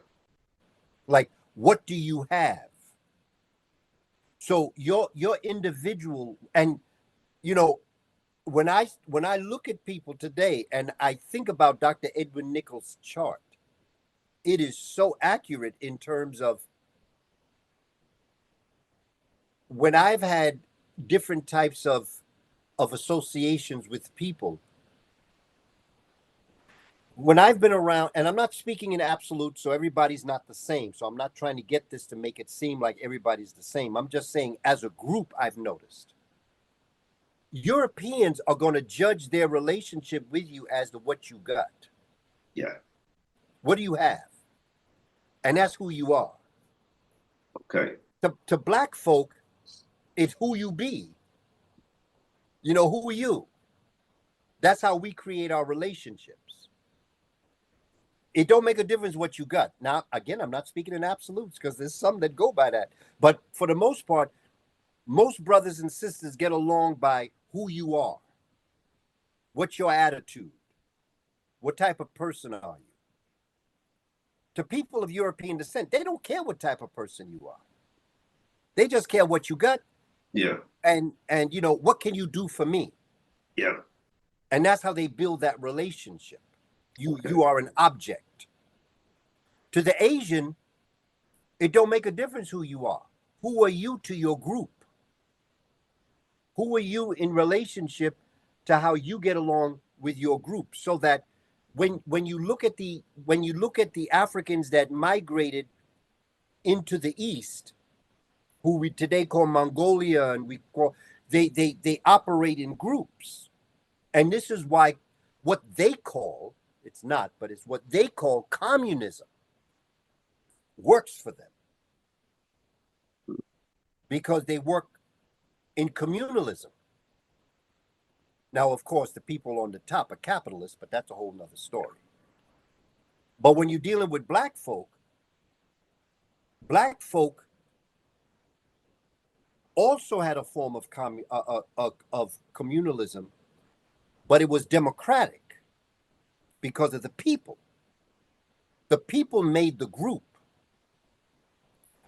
Like, what do you have? So your individual, and when I look at people today and I think about Dr. Edwin Nichols' chart, it is so accurate in terms of when I've had different types of associations with people. When I've been around, and I'm not speaking in absolute, so everybody's not the same. So I'm not trying to get this to make it seem like everybody's the same. I'm just saying, as a group, I've noticed Europeans are going to judge their relationship with you as to what you got. Yeah. What do you have? And that's who you are. Okay. To black folk, it's who you be. Who are you? That's how we create our relationships. It don't make a difference what you got. Now, again, I'm not speaking in absolutes because there's some that go by that. But for the most part, most brothers and sisters get along by who you are. What's your attitude? what type of person are you? To people of European descent, they don't care what type of person you are. They just care what you got. Yeah. And you know, what can you do for me? Yeah. And that's how they build that relationship. Okay. You are an object. To the Asian, it don't make a difference who you are. Who are you to your group? Who are you in relationship to how you get along with your group? So that when you look at the Africans that migrated into the East, who we today call Mongolia, and we call they operate in groups. And this is why what they call, it's not, but it's what they call communism works for them. Because they work in communalism. Now, of course, the people on the top are capitalists, but that's a whole nother story. But when you're dealing with black folk also had a form of communalism, but it was democratic because of the people. The people made the group.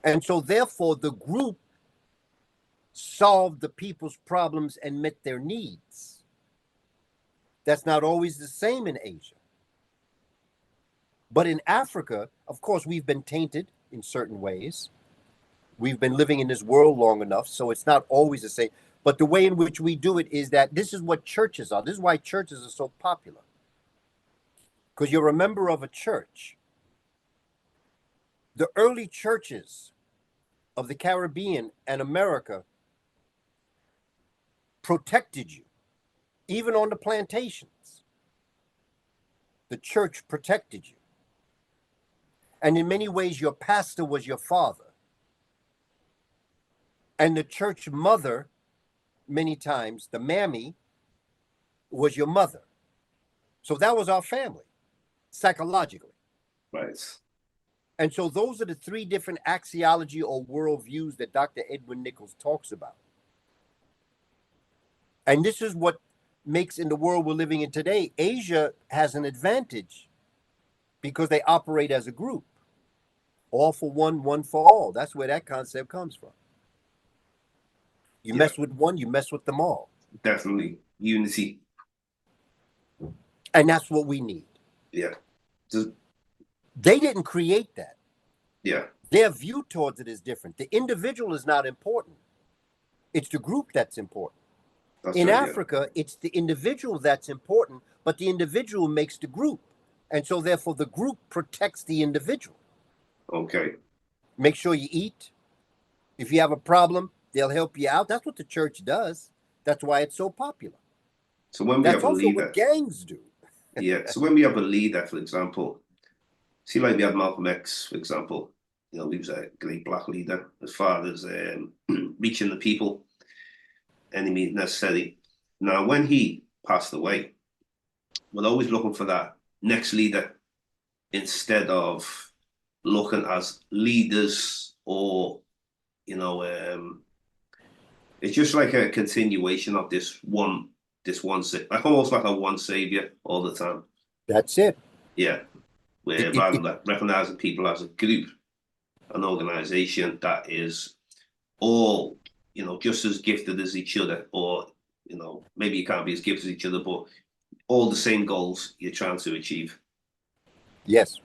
And so therefore the group solved the people's problems and met their needs. That's not always the same in Asia. But in Africa, of course, we've been tainted in certain ways. We've been living in this world long enough, so it's not always the same. But the way in which we do it is that this is what churches are. This is why churches are so popular. Because you're a member of a church. The early churches of the Caribbean and America protected you, even on the plantations. The church protected you. And in many ways, your pastor was your father. And the church mother, many times, the mammy, was your mother. So that was our family, psychologically. Right. And so those are the three different axiology or worldviews that Dr. Edwin Nichols talks about. And this is what makes, in the world we're living in today, Asia has an advantage because they operate as a group. All for one, one for all. That's where that concept comes from. You mess with one, you mess with them all. Definitely. Unity. And that's what we need. Yeah. They didn't create that. Yeah. Their view towards it is different. The individual is not important. It's the group that's important. In Africa, it's the individual that's important, but the individual makes the group. And so therefore the group protects the individual. Okay. Make sure you eat. If you have a problem, they'll help you out. That's what the church does. That's why it's so popular. So when we have a leader, what gangs do. Yeah. So when we have a leader, for example, see, like we had Malcolm X, for example. You know, he was a great black leader as far as reaching the people, any means necessary. Now, when he passed away, we're always looking for that next leader instead of looking as leaders or, you know, it's just like a continuation of this one, like almost like a one savior all the time. That's it. Yeah. Where rather than recognizing people as a group, an organization that is all, you know, just as gifted as each other, or, you know, maybe you can't be as gifted as each other, but all the same goals you're trying to achieve. Yes.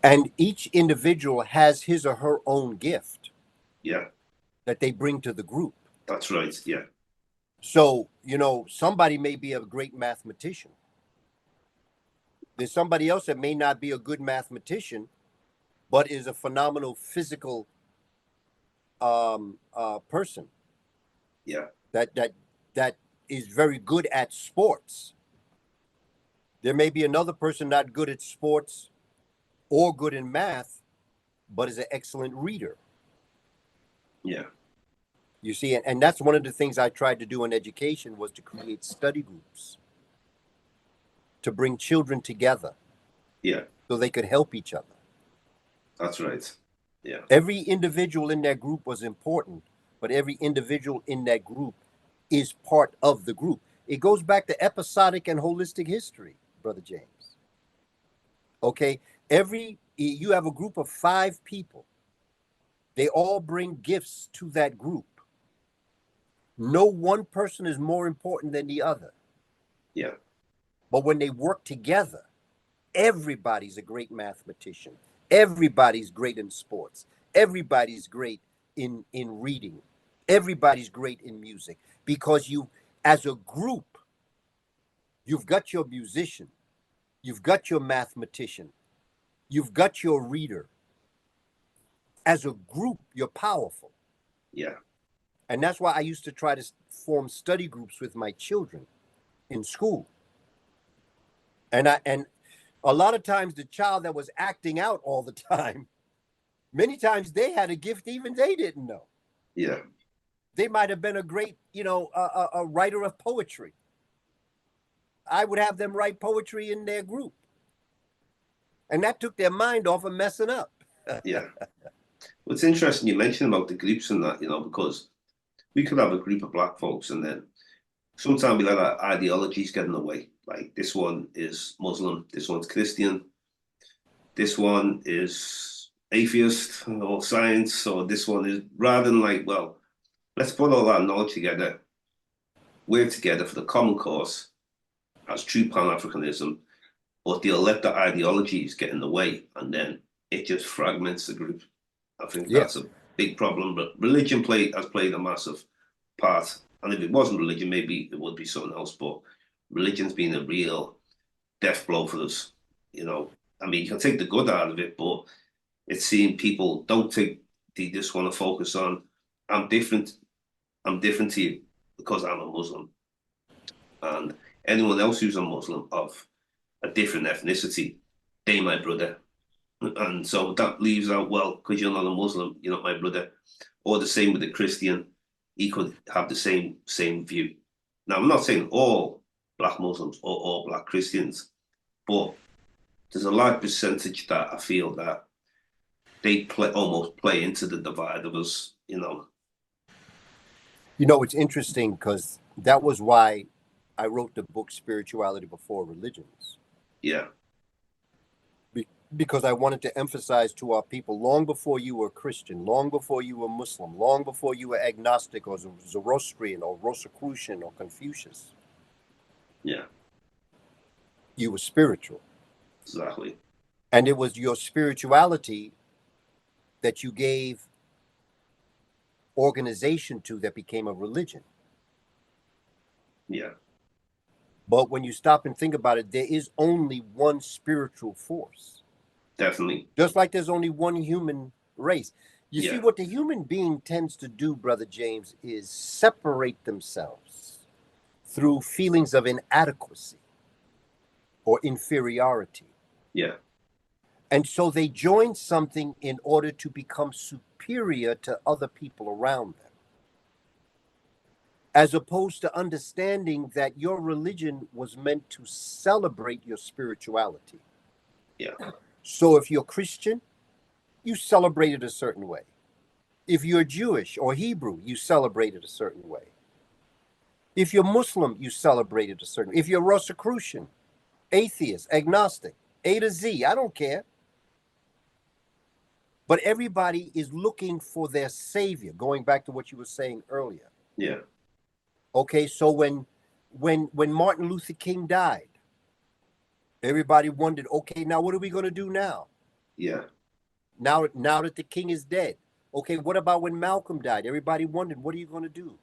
And each individual has his or her own gift. Yeah. That they bring to the group. That's right. Yeah. So, you know, somebody may be a great mathematician. There's somebody else that may not be a good mathematician, but is a phenomenal physical person. Yeah. That is very good at sports. There may be another person not good at sports or good in math, but is an excellent reader. Yeah. You see, and that's one of the things I tried to do in education was to create study groups to bring children together. Yeah. So they could help each other. That's right. Yeah. Every individual in that group was important, but every individual in that group is part of the group. It goes back to episodic and holistic history, Brother James. Okay, you have a group of 5 people. They all bring gifts to that group. No one person is more important than the other. Yeah. But when they work together, everybody's a great mathematician. Everybody's great in sports. Everybody's great in reading. Everybody's great in music, because you, as a group, you've got your musician, you've got your mathematician, you've got your reader. As a group, you're powerful. Yeah. And that's why I used to try to form study groups with my children in school. And a lot of times the child that was acting out all the time, many times they had a gift even they didn't know. Yeah. They might have been a great, a writer of poetry. I would have them write poetry in their group. And that took their mind off of messing up. Yeah. Well, it's interesting you mentioned about the groups and that, because we could have a group of black folks and then sometimes we let our ideologies get in the way. Like this one is Muslim, this one's Christian, this one is atheist or science, or this one is, rather than like, well, let's put all our knowledge together, work together for the common cause as true Pan-Africanism, but they'll let the ideologies get in the way and then it just fragments the group. I think that's a big problem, but religion has played a massive part. And if it wasn't religion, maybe it would be something else, but religion's been a real death blow for us. I mean, you can take the good out of it, but it's seeing people they just want to focus on, I'm different to you because I'm a Muslim. And anyone else who's a Muslim of a different ethnicity, they my brother. And so that leaves out, well, because you're not a Muslim, you're not my brother. Or the same with the Christian, he could have the same view. Now, I'm not saying all black Muslims or all black Christians, but there's a large percentage that I feel that they almost play into the divide of us. It's interesting because that was why I wrote the book Spirituality Before Religions. Yeah. Because I wanted to emphasize to our people, long before you were Christian, long before you were Muslim, long before you were agnostic or Zoroastrian or Rosicrucian or Confucius. Yeah. You were spiritual. Exactly. And it was your spirituality that you gave organization to that became a religion. Yeah. But when you stop and think about it, there is only one spiritual force. Definitely. Just like there's only one human race. You see, what the human being tends to do, Brother James, is separate themselves through feelings of inadequacy or inferiority. Yeah. And so they join something in order to become superior to other people around them, as opposed to understanding that your religion was meant to celebrate your spirituality. Yeah. So if you're Christian, you celebrate it a certain way. If you're Jewish or Hebrew, you celebrate it a certain way. If you're Muslim, you celebrate it a certain way. If you're Rosicrucian, atheist, agnostic, A to Z, I don't care. But everybody is looking for their savior, going back to what you were saying earlier. Yeah. Okay, so when Martin Luther King died, everybody wondered, okay, now what are we going to do now? Yeah. Now that the king is dead. Okay, what about when Malcolm died? Everybody wondered, what are you going to do?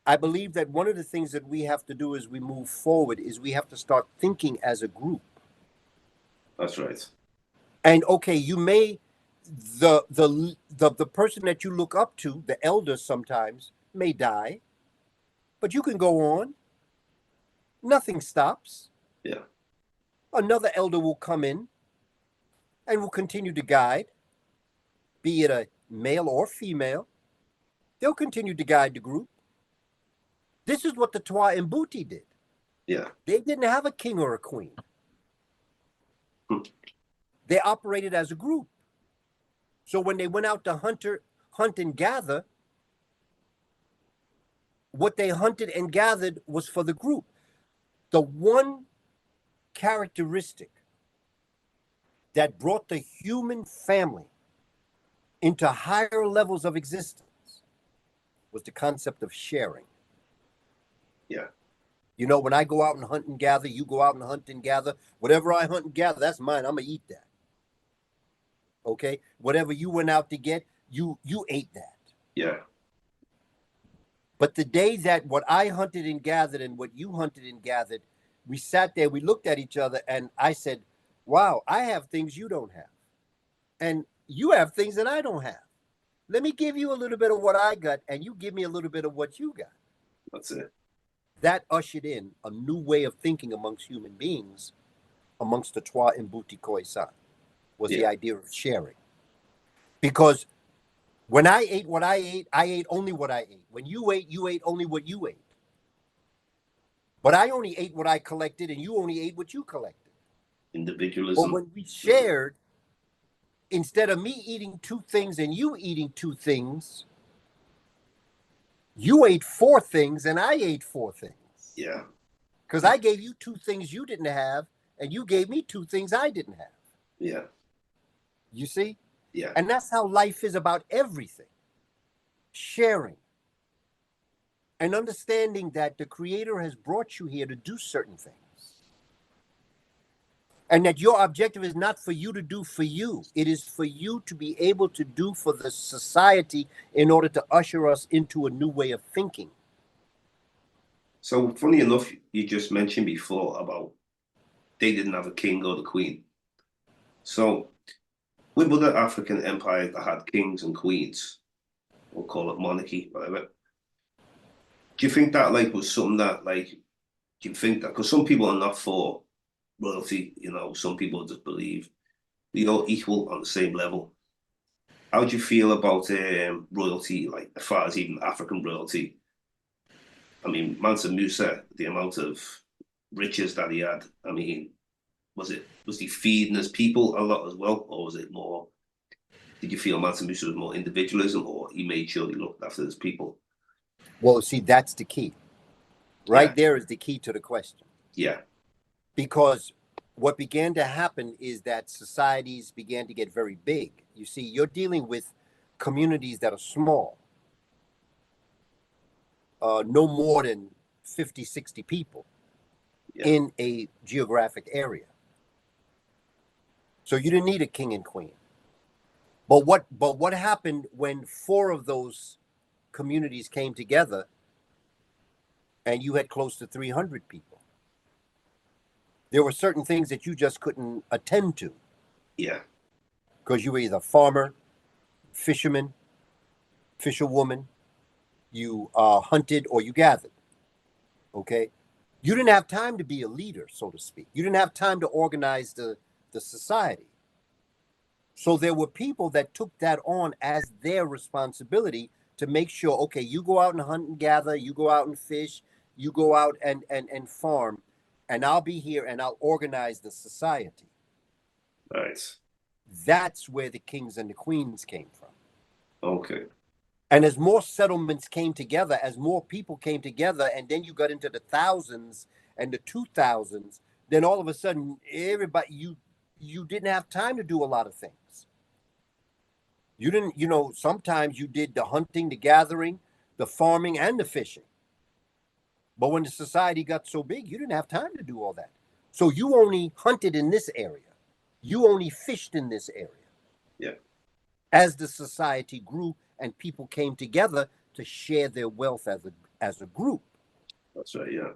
I believe that one of the things that we have to do as we move forward is we have to start thinking as a group. That's right. And okay, you may the person that you look up to, the elder sometimes, may die, but you can go on. Nothing stops. Yeah. Another elder will come in and will continue to guide, be it a male or female. They'll continue to guide the group. This is what the Twa and Mbuti did. Yeah. They didn't have a king or a queen. They operated as a group. So when they went out to hunt and gather, what they hunted and gathered was for the group. The one characteristic that brought the human family into higher levels of existence was the concept of sharing. Yeah. You know, when I go out and hunt and gather, you go out and hunt and gather. Whatever I hunt and gather, that's mine. I'm gonna eat that. Okay? Whatever you went out to get, you ate that. Yeah. But the day that what I hunted and gathered and what you hunted and gathered, we sat there, we looked at each other, and I said, wow, I have things you don't have. And you have things that I don't have. Let me give you a little bit of what I got, and you give me a little bit of what you got. That's it. That ushered in a new way of thinking amongst human beings, amongst the Twa and Buti Khoisan, was the idea of sharing. Because when I ate what I ate only what I ate. When you ate only what you ate. But I only ate what I collected, and you only ate what you collected. Individualism. But when we shared, instead of me eating 2 things and you eating 2 things, you ate 4 things and I ate 4 things. Yeah. Because I gave you 2 things you didn't have, and you gave me 2 things I didn't have. Yeah. You see? Yeah. And that's how life is about everything. Sharing. And understanding that the Creator has brought you here to do certain things. And that your objective is not for you to do for you. It is for you to be able to do for the society in order to usher us into a new way of thinking. So funny enough, you just mentioned before about they didn't have a king or the queen. So with other African empires that had kings and queens, we'll call it monarchy, whatever. Do you think that like was something that like, do you think that, because some people are not for royalty, you know, some people just believe we all equal on the same level. How do you feel about royalty, like as far as even African royalty? I mean, Mansa Musa, the amount of riches that he had, I mean, was he feeding his people a lot as well, or was it more? Did you feel Mansa Musa was more individualism, or he made sure he looked after his people? Well, see, that's the key. Right there is the key to the question. Yeah. Because what began to happen is that societies began to get very big. You see, you're dealing with communities that are small. No more than 50, 60 people in a geographic area. So you didn't need a king and queen. But what happened when 4 of those communities came together and you had close to 300 people? There were certain things that you just couldn't attend to. Yeah. Because you were either farmer, fisherman, fisherwoman, you hunted or you gathered. Okay? You didn't have time to be a leader, so to speak. You didn't have time to organize the society. So there were people that took that on as their responsibility to make sure, okay, you go out and hunt and gather, you go out and fish, you go out and farm, and I'll be here and I'll organize the society. Nice. That's where the kings and the queens came from. Okay. And as more settlements came together, as more people came together, and then you got into the thousands and the 2000s, then all of a sudden, everybody, you didn't have time to do a lot of things. You didn't, sometimes you did the hunting, the gathering, the farming, and the fishing. But when the society got so big, you didn't have time to do all that. So you only hunted in this area. You only fished in this area. Yeah. As the society grew and people came together to share their wealth as a group. That's right, yeah.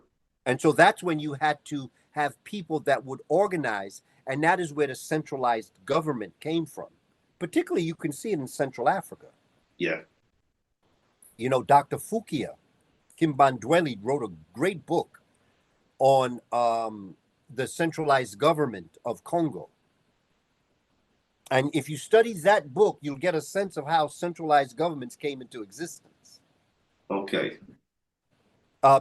And so that's when you had to have people that would organize, and that is where the centralized government came from. Particularly, you can see it in Central Africa. Yeah. Dr. Fukia Kimbandweli wrote a great book on the centralized government of Congo. And if you study that book, you'll get a sense of how centralized governments came into existence. Okay.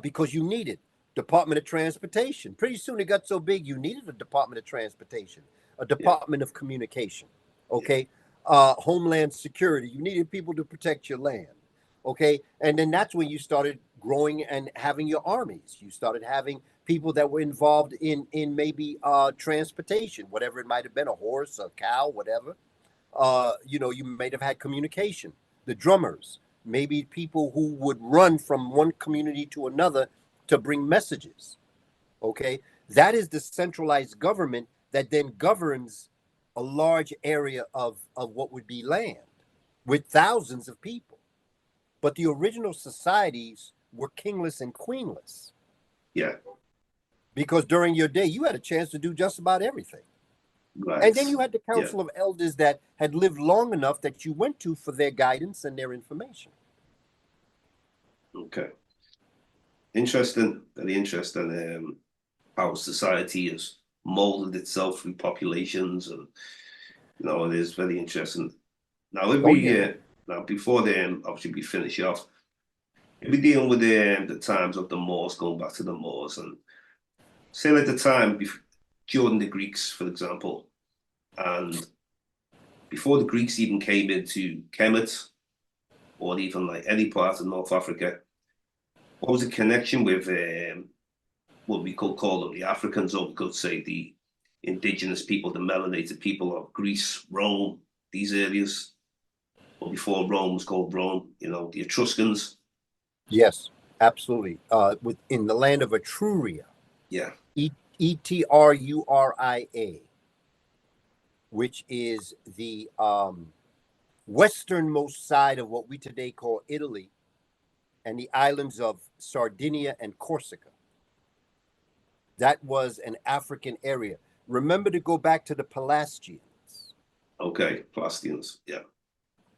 Because you needed Department of Transportation. Pretty soon it got so big, you needed a Department of Transportation, a Department of Communication. Okay. Homeland Security. You needed people to protect your land. Okay. And then that's when you started growing and having your armies. You started having people that were involved in maybe transportation, whatever it might have been, a horse, a cow, whatever. You might have had communication, the drummers, maybe people who would run from one community to another to bring messages. Okay, that is the centralized government that then governs a large area of what would be land with thousands of people. But the original societies were kingless and queenless. Yeah. Because during your day, you had a chance to do just about everything. Right. And then you had the council Yeah. of elders that had lived long enough that you went to for their guidance and their information. Okay. Interesting. Very interesting. How society has molded itself through populations, and it is very interesting. Now, if we now before then, obviously we finish off, if we dealing with the times of the Moors, going back to the Moors, and say like the time during the Greeks, for example, and before the Greeks even came into Kemet, or even like any part of North Africa, what was the connection with what we could call them, the Africans, or we could say the indigenous people, the melanated people of Greece, Rome, these areas, or before Rome was called Rome, the Etruscans. Yes, absolutely. In the land of Etruria. Yeah. Etruria, which is the westernmost side of what we today call Italy, and the islands of Sardinia and Corsica. That was an African area. Remember to go back to the Pelasgians. Okay, Pelasgians, yeah.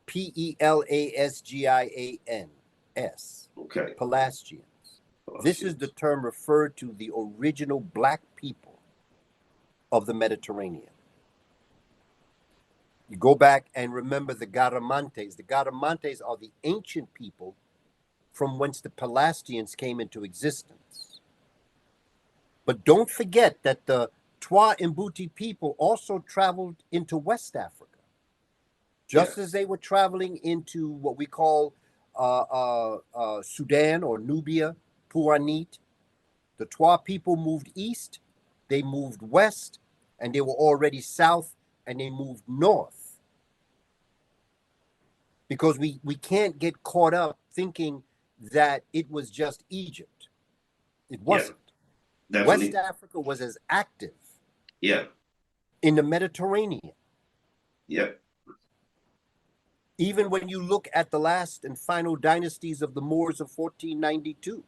Pelasgians. Okay. Pelasgians. This is the term referred to the original black people of the Mediterranean. You go back and remember the Garamantes. The Garamantes are the ancient people from whence the Pelasgians came into existence. But don't forget that the Twa Mbuti people also traveled into West Africa, just as they were traveling into what we call Sudan or Nubia, Puanit. The Twa people moved east, they moved west, and they were already south, and they moved north. Because we can't get caught up thinking that it was just Egypt. It wasn't. Yeah, West Africa was as active in the Mediterranean. Yeah. Even when you look at the last and final dynasties of the Moors of 1492,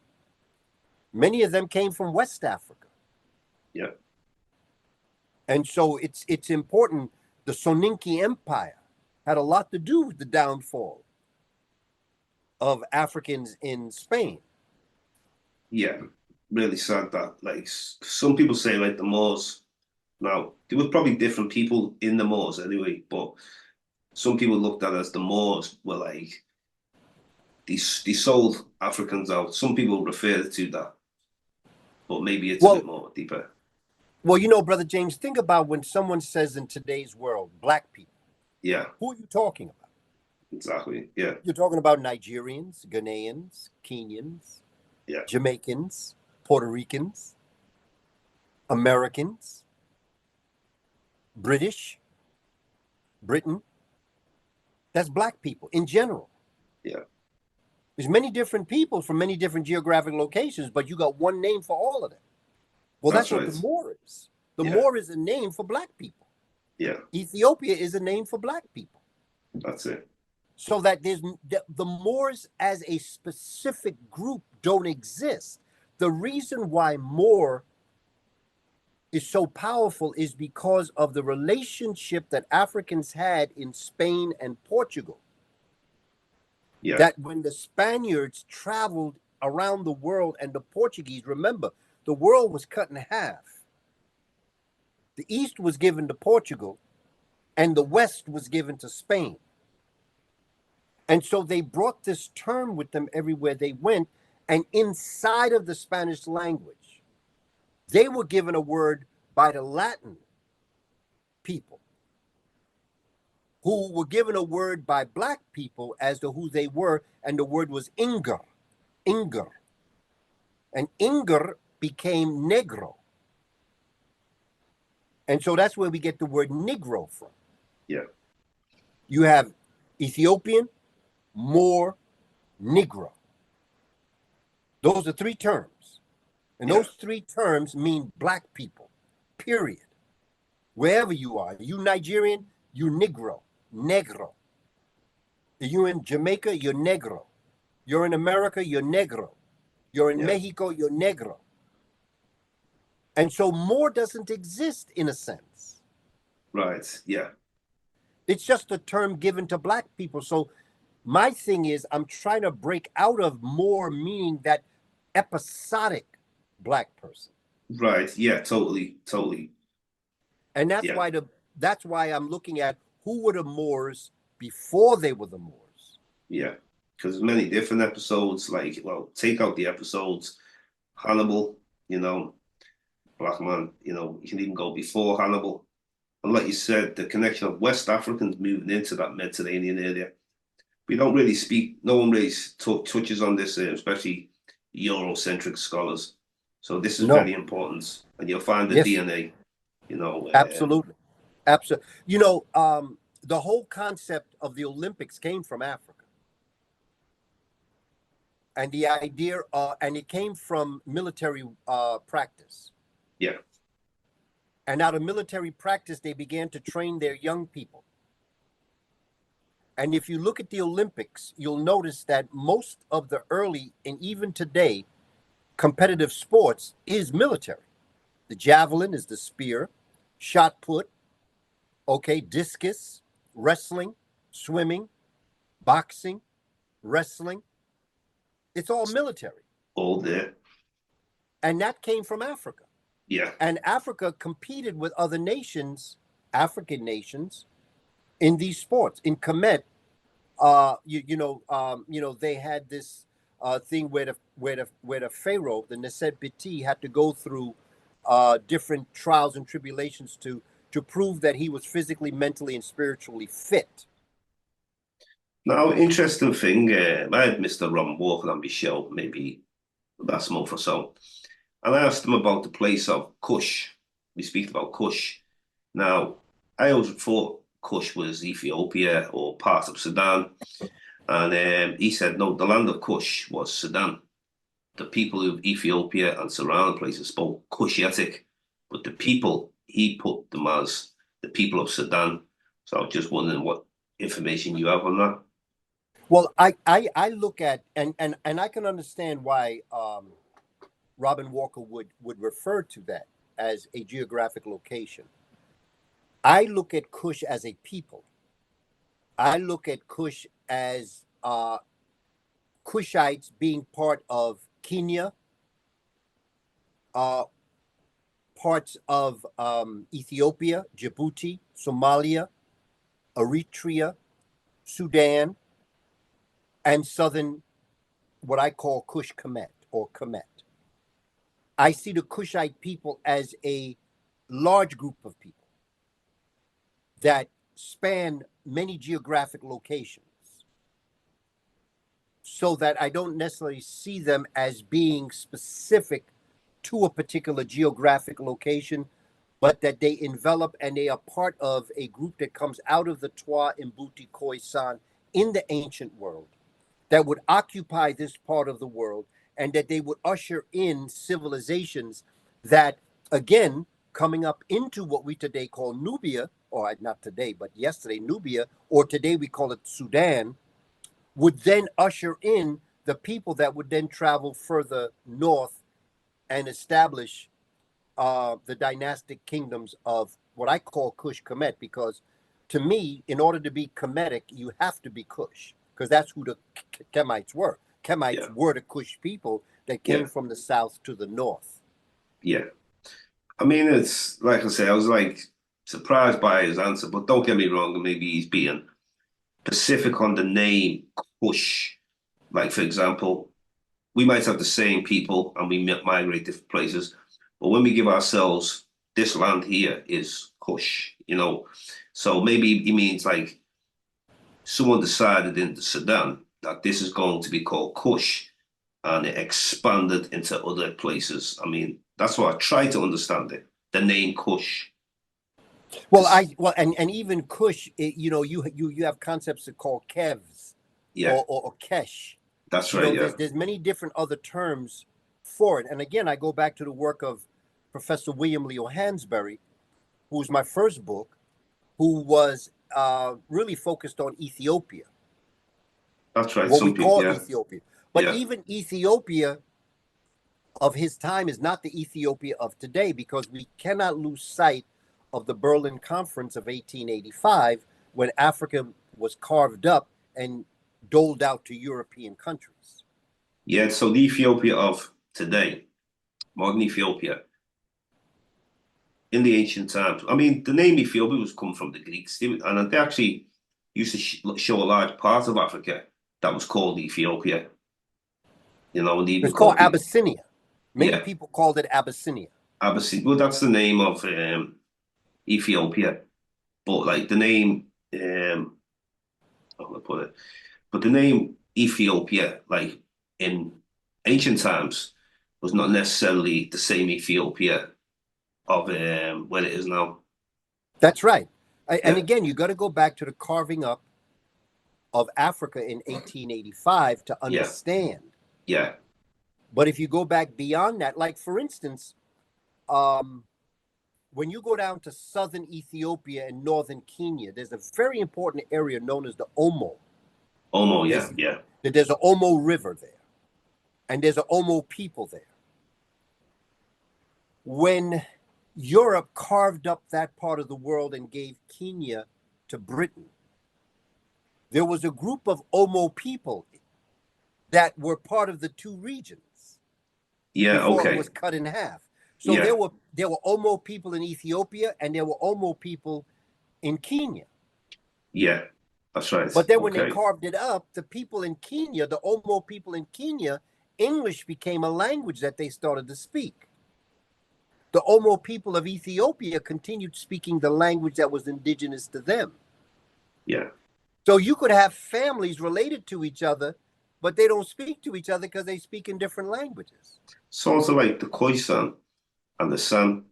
many of them came from West Africa. Yeah. And so it's important. The Soninke Empire had a lot to do with the downfall of Africans in Spain. Yeah, really sad that, like, some people say, like, the Moors, now, there were probably different people in the Moors anyway, but some people looked at it as the Moors were like, they sold Africans out. Some people refer to that, but maybe it's a bit more deeper. Well, Brother James, think about when someone says in today's world, black people. Yeah. Who are you talking about? Exactly, yeah. You're talking about Nigerians, Ghanaians, Kenyans, Jamaicans, Puerto Ricans, Americans, British, Britain. That's black people in general. Yeah. There's many different people from many different geographic locations, but you got one name for all of them. Well, that's what the Moor is. The Moor is a name for black people. Yeah. Ethiopia is a name for black people. That's it. So that the Moors as a specific group don't exist. The reason why Moor is so powerful is because of the relationship that Africans had in Spain and Portugal. Yeah. That when the Spaniards traveled around the world and the Portuguese, remember, the world was cut in half. The East was given to Portugal and the West was given to Spain. And so they brought this term with them everywhere they went. And inside of the Spanish language, they were given a word by the Latin people, who were given a word by black people as to who they were. And the word was Inger. and Inger became Negro. And so that's where we get the word Negro from. Yeah. You have Ethiopian, Moor, Negro. Those are three terms. And those three terms mean black people, period. Wherever you are, you Nigerian, you Negro, Negro. You in Jamaica, you're Negro. You're in America, you're Negro. You're in Mexico, you're Negro. And so Moor doesn't exist in a sense. Right. Yeah. It's just a term given to black people. So my thing is, I'm trying to break out of Moor meaning that episodic black person. Right. Yeah. Totally. Totally. And that's why I'm looking at who were the Moors before they were the Moors. Yeah. Because there's many different episodes. Like, well, take out the episodes. Hannibal, black man, you can even go before Hannibal. And like you said, the connection of West Africans moving into that Mediterranean area. We don't really speak, no one really touches on this, especially Eurocentric scholars. So this is very important. And you'll find the DNA, Absolutely. Absolutely. The whole concept of the Olympics came from Africa. And the idea, and it came from military practice. Yeah. And out of military practice, they began to train their young people. And if you look at the Olympics, you'll notice that most of the early and even today competitive sports is military. The javelin is the spear, shot put, discus, wrestling, swimming, boxing, wrestling. It's all military. All there. And that came from Africa. Yeah. And Africa competed with other nations, African nations, in these sports. In Kamene, they had this thing where the pharaoh, the Neset Biti, had to go through different trials and tribulations to prove that he was physically, mentally, and spiritually fit. Now, interesting thing, I had Mr. Ron Walker on my show, maybe last month or so, and I asked him about the place of Kush. We speak about Kush. Now, I always thought Kush was Ethiopia or part of Sudan, and he said, no, the land of Kush was Sudan. The people of Ethiopia and surrounding places spoke Kushitic, but the people, he put them as the people of Sudan. So I was just wondering what information you have on that. Well, I look at, and I can understand why Robin Walker would refer to that as a geographic location. I look at Kush as a people. I look at Kush as Kushites being part of Kenya, parts of Ethiopia, Djibouti, Somalia, Eritrea, Sudan, and southern, what I call Kush Kemet or Kemet. I see the Kushite people as a large group of people that span many geographic locations, so that I don't necessarily see them as being specific to a particular geographic location, but that they envelop and they are part of a group that comes out of the Twa, Mbuti, Khoisan in the ancient world, that would occupy this part of the world, and that they would usher in civilizations that, again, coming up into what we today call Nubia, or not today, but yesterday, Nubia, or today we call it Sudan, would then usher in the people that would then travel further north and establish the dynastic kingdoms of what I call Kush Kemet, because to me, in order to be Kemetic, you have to be Kush, because that's who the Kemites were. Kemites were the Kush people that came from the south to the north. Yeah. I mean, it's like I say, I was like surprised by his answer, but don't get me wrong, maybe he's being specific on the name Kush. Like, for example, we might have the same people and we migrate different places, but when we give ourselves this land here is Kush, so maybe he means like someone decided in Sudan that this is going to be called Kush, and it expanded into other places. I mean, that's what I try to understand it. The name Kush. Well, and even Kush, you know, you have concepts that call kevs Yeah, or kesh. that's You right. know, Yeah, there's many different other terms for it. And again, I go back to the work of Professor William Leo Hansberry, who's my first book, who was really focused on Ethiopia, that's right. what we Some people, call yeah, Ethiopia. But yeah, even Ethiopia of his time is not the Ethiopia of today, because we cannot lose sight of the Berlin Conference of 1885, when Africa was carved up and doled out to European countries. yeah. So the Ethiopia of today, modern Ethiopia, in the ancient times. I mean, the name Ethiopia was come from the Greeks, and they actually used to show a large part of Africa that was called Ethiopia. You know, and even It's called called people, Abyssinia. Many yeah, people called it Abyssinia. Abyssinia. Well, that's the name of Ethiopia, but like the name, how do I put it? But the name Ethiopia, like in ancient times, was not necessarily the same Ethiopia of what it is now. That's right. And Yeah, again, you got to go back to the carving up of Africa in 1885 to yeah, understand. yeah, But if you go back beyond that, like for instance, um, when you go down to southern Ethiopia and northern Kenya, there's a very important area known as the Omo. Omo, yeah, There's yeah, there's an Omo River there, and there's an Omo people there. When Europe carved up that part of the world and gave Kenya to Britain, there was a group of Omo people that were part of the two regions yeah. before it Okay, was cut in half. So yeah, there were Omo people in Ethiopia and there were Omo people in Kenya. yeah. That's right. But then when they Okay, carved it up, the people in Kenya, the Omo people in Kenya, English became a language that they started to speak. The Omo people of Ethiopia continued speaking the language that was indigenous to them. yeah. So you could have families related to each other, but they don't speak to each other because they speak in different languages. Sort of like the Khoisan and the San,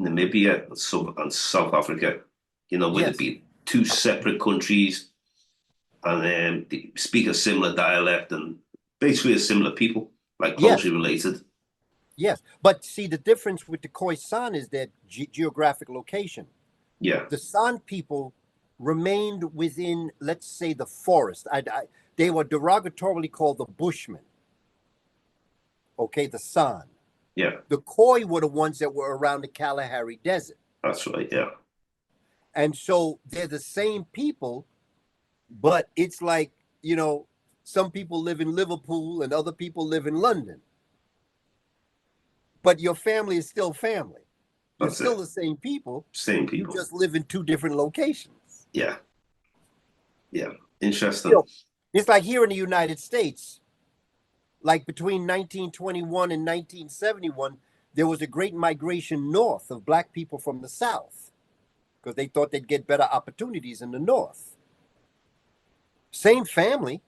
Namibia and South Africa. You know, where they Yes, be two separate countries and they speak a similar dialect and basically a similar people, like closely yes, related. yes. But see, the difference with the Khoisan is their geographic location. Yeah, The San people remained within, let's say, the forest. They were derogatorily called the Bushmen. Okay, the San. yeah. The Khoi were the ones that were around the Kalahari Desert. That's right. Yeah, And so they're the same people, but it's like, you know, some people live in Liverpool and other people live in London. But your family is still family. You're that's still it. the same people. Same You people. just live in two different locations. Yeah, yeah. You Interesting. know, it's like here in the United States, like between 1921 and 1971, there was a great migration north of black people from the South because they thought they'd get better opportunities in the North. Same family.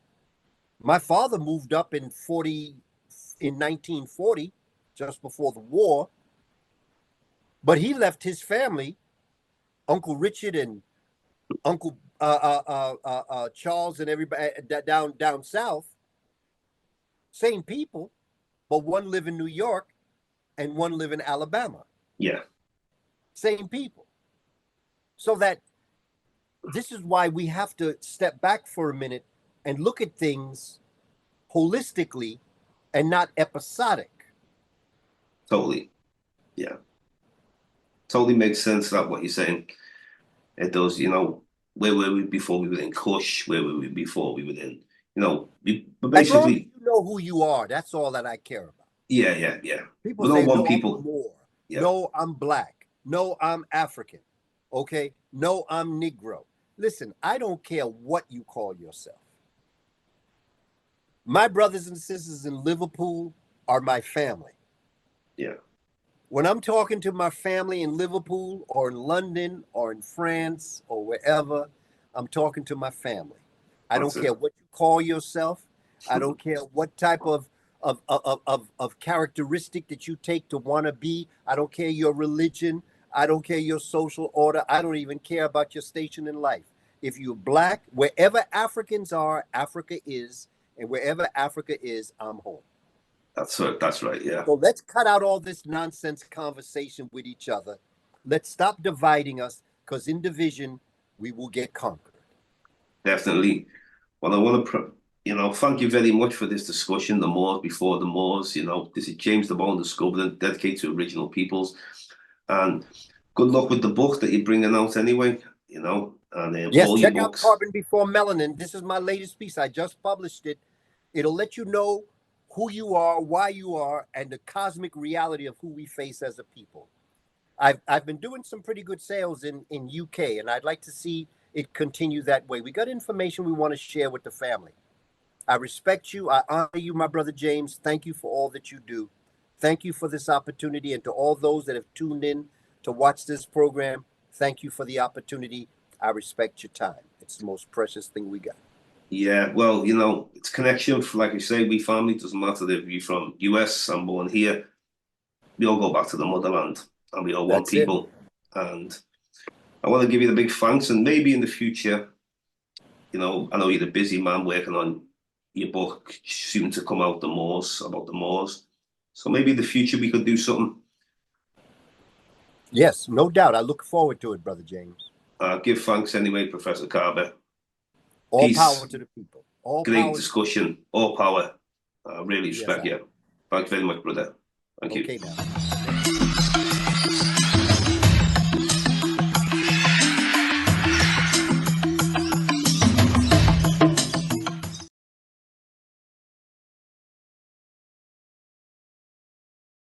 My father moved up in 1940, just before the war, but he left his family, Uncle Richard and Uncle Charles and everybody down south. Same people, but one live in New York and one live in Alabama. Yeah, Same people. So that this is why we have to step back for a minute and look at things holistically and not episodic. totally. Yeah, totally makes sense that what you're saying. It does. You know, where were we before we were in Kush? Where were we before we were in? You know, but As long as basically, you know who you are, that's all that I care about. yeah, yeah, yeah. People We don't say, want no, I'm a people. Moor. Yeah, No, I'm black. No, I'm African. Okay. No, I'm Negro. Listen, I don't care what you call yourself. My brothers and sisters in Liverpool are my family. yeah. When I'm talking to my family in Liverpool or in London or in France or wherever, I'm talking to my family. I don't That's care it. what you call yourself. I don't care what type of of characteristic that you take to want to be. I don't care your religion. I don't care your social order. I don't even care about your station in life. If you're black, wherever Africans are, Africa is, and wherever Africa is, I'm home. That's right. That's right. Yeah. So let's cut out all this nonsense conversation with each other. Let's stop dividing us, because in division, we will get conquered. Definitely. Well, I want to, thank you very much for this discussion, the Moors before the Moors. This is James Diboe, Discovered, dedicated to original peoples. And good luck with the book that you're bringing out anyway, and Yes, all your check out books. Carbon Before Melanin. This is my latest piece. I just published it. It'll let you know who you are, why you are, and the cosmic reality of who we face as a people. I've been doing some pretty good sales in UK, and I'd like to see it continue that way. We got information we want to share with the family. I respect you. I honor you, my brother James. Thank you for all that you do. Thank you for this opportunity. And to all those that have tuned in to watch this program, thank you for the opportunity. I respect your time. It's the most precious thing we got. Yeah, well, it's connection. Like I say, we family, doesn't matter if you're from US, I'm born here. We all go back to the motherland, and we all want people. And I want to give you the big thanks. And maybe in the future, I know you're a busy man working on your book, soon to come out, about the Moors. So maybe in the future we could do something. Yes, no doubt. I look forward to it, brother James. Give thanks anyway, Professor Kaba. All power to the people. Great discussion. All power. I really respect you. Thanks very much, brother. Thank you. Okay, now.